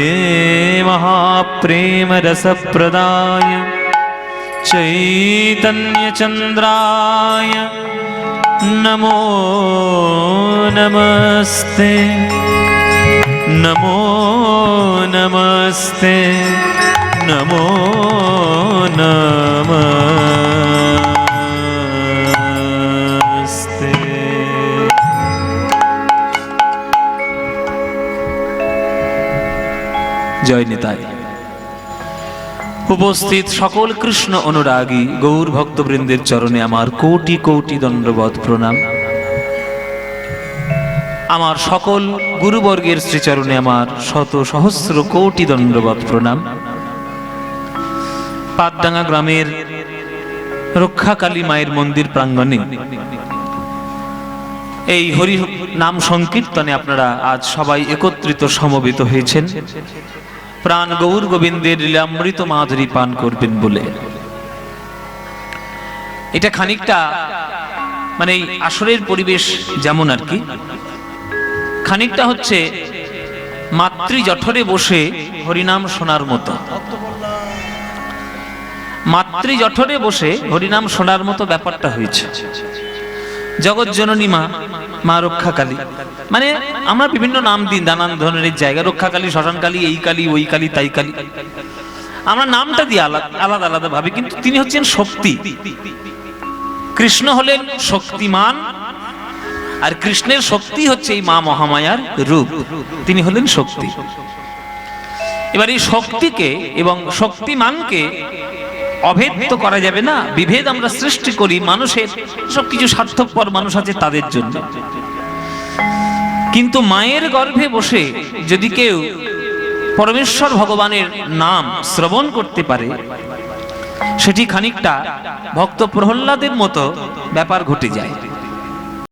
महाप्रेमरसप्रदाय चैतन्यचन्द्राय नमो नमस्ते नमो नमस्ते नमो नमस्ते। জয় নিতাই। উপস্থিত সকল কৃষ্ণ অনুরাগী গৌর ভক্তবৃন্দের চরণে আমার কোটি কোটি দণ্ডবৎ প্রণাম। আমার সকল গুরুবর্গের শ্রীচরণে আমার শত সহস্র কোটি দণ্ডবৎ প্রণাম। পাতডাঙ্গা গ্রামের রক্ষাকালী মায়ের মন্দির প্রাঙ্গণে এই হরি নাম সংকীর্তনে আপনারা আজ সবাই একত্রিত সমবেত হয়েছেন প্রাণ গৌর গোবিন্দের লীলামৃত মাধুরী পান করবেন বলে। এটা খানিকটা মানে এই আসরের পরিবেশ যেমন আর কি, খানিকটা হচ্ছে মাতৃ জঠরে বসে হরিনাম শোনার মতো। মাতৃ জঠরে বসে হরিনাম শোনার মতো ব্যাপারটা হয়েছে। জগৎ জননী মা, মা রক্ষাকালী, মানে আমরা বিভিন্ন নাম দিই নানান ধরনের জায়গা, রক্ষাকালী, শ্মশানকালী, এই কালী, ওই কালী, তাই কালী, আমরা নামটা দিই আলাদা আলাদা ভাবে, কিন্তু তিনি হচ্ছেন শক্তি। কৃষ্ণ হলেন শক্তিমান, আর কৃষ্ণের শক্তি হচ্ছে এই মা মহামায়ার রূপ, তিনি হলেন শক্তি। এবার এই শক্তিকে এবং শক্তিমানকে অভেদ তো করা যাবে না, বিভেদ আমরা সৃষ্টি করি মানুষের, সবকিছু স্বার্থপর মানুষ আছে তাদের জন্য। কিন্তু মায়ের গর্ভে বসে যদি কেউ পরমেশ্বর ভগবানের নাম শ্রবণ করতে পারে, সেটি খানিকটা ভক্ত প্রহ্লাদের মতো ব্যাপার ঘটে যায়।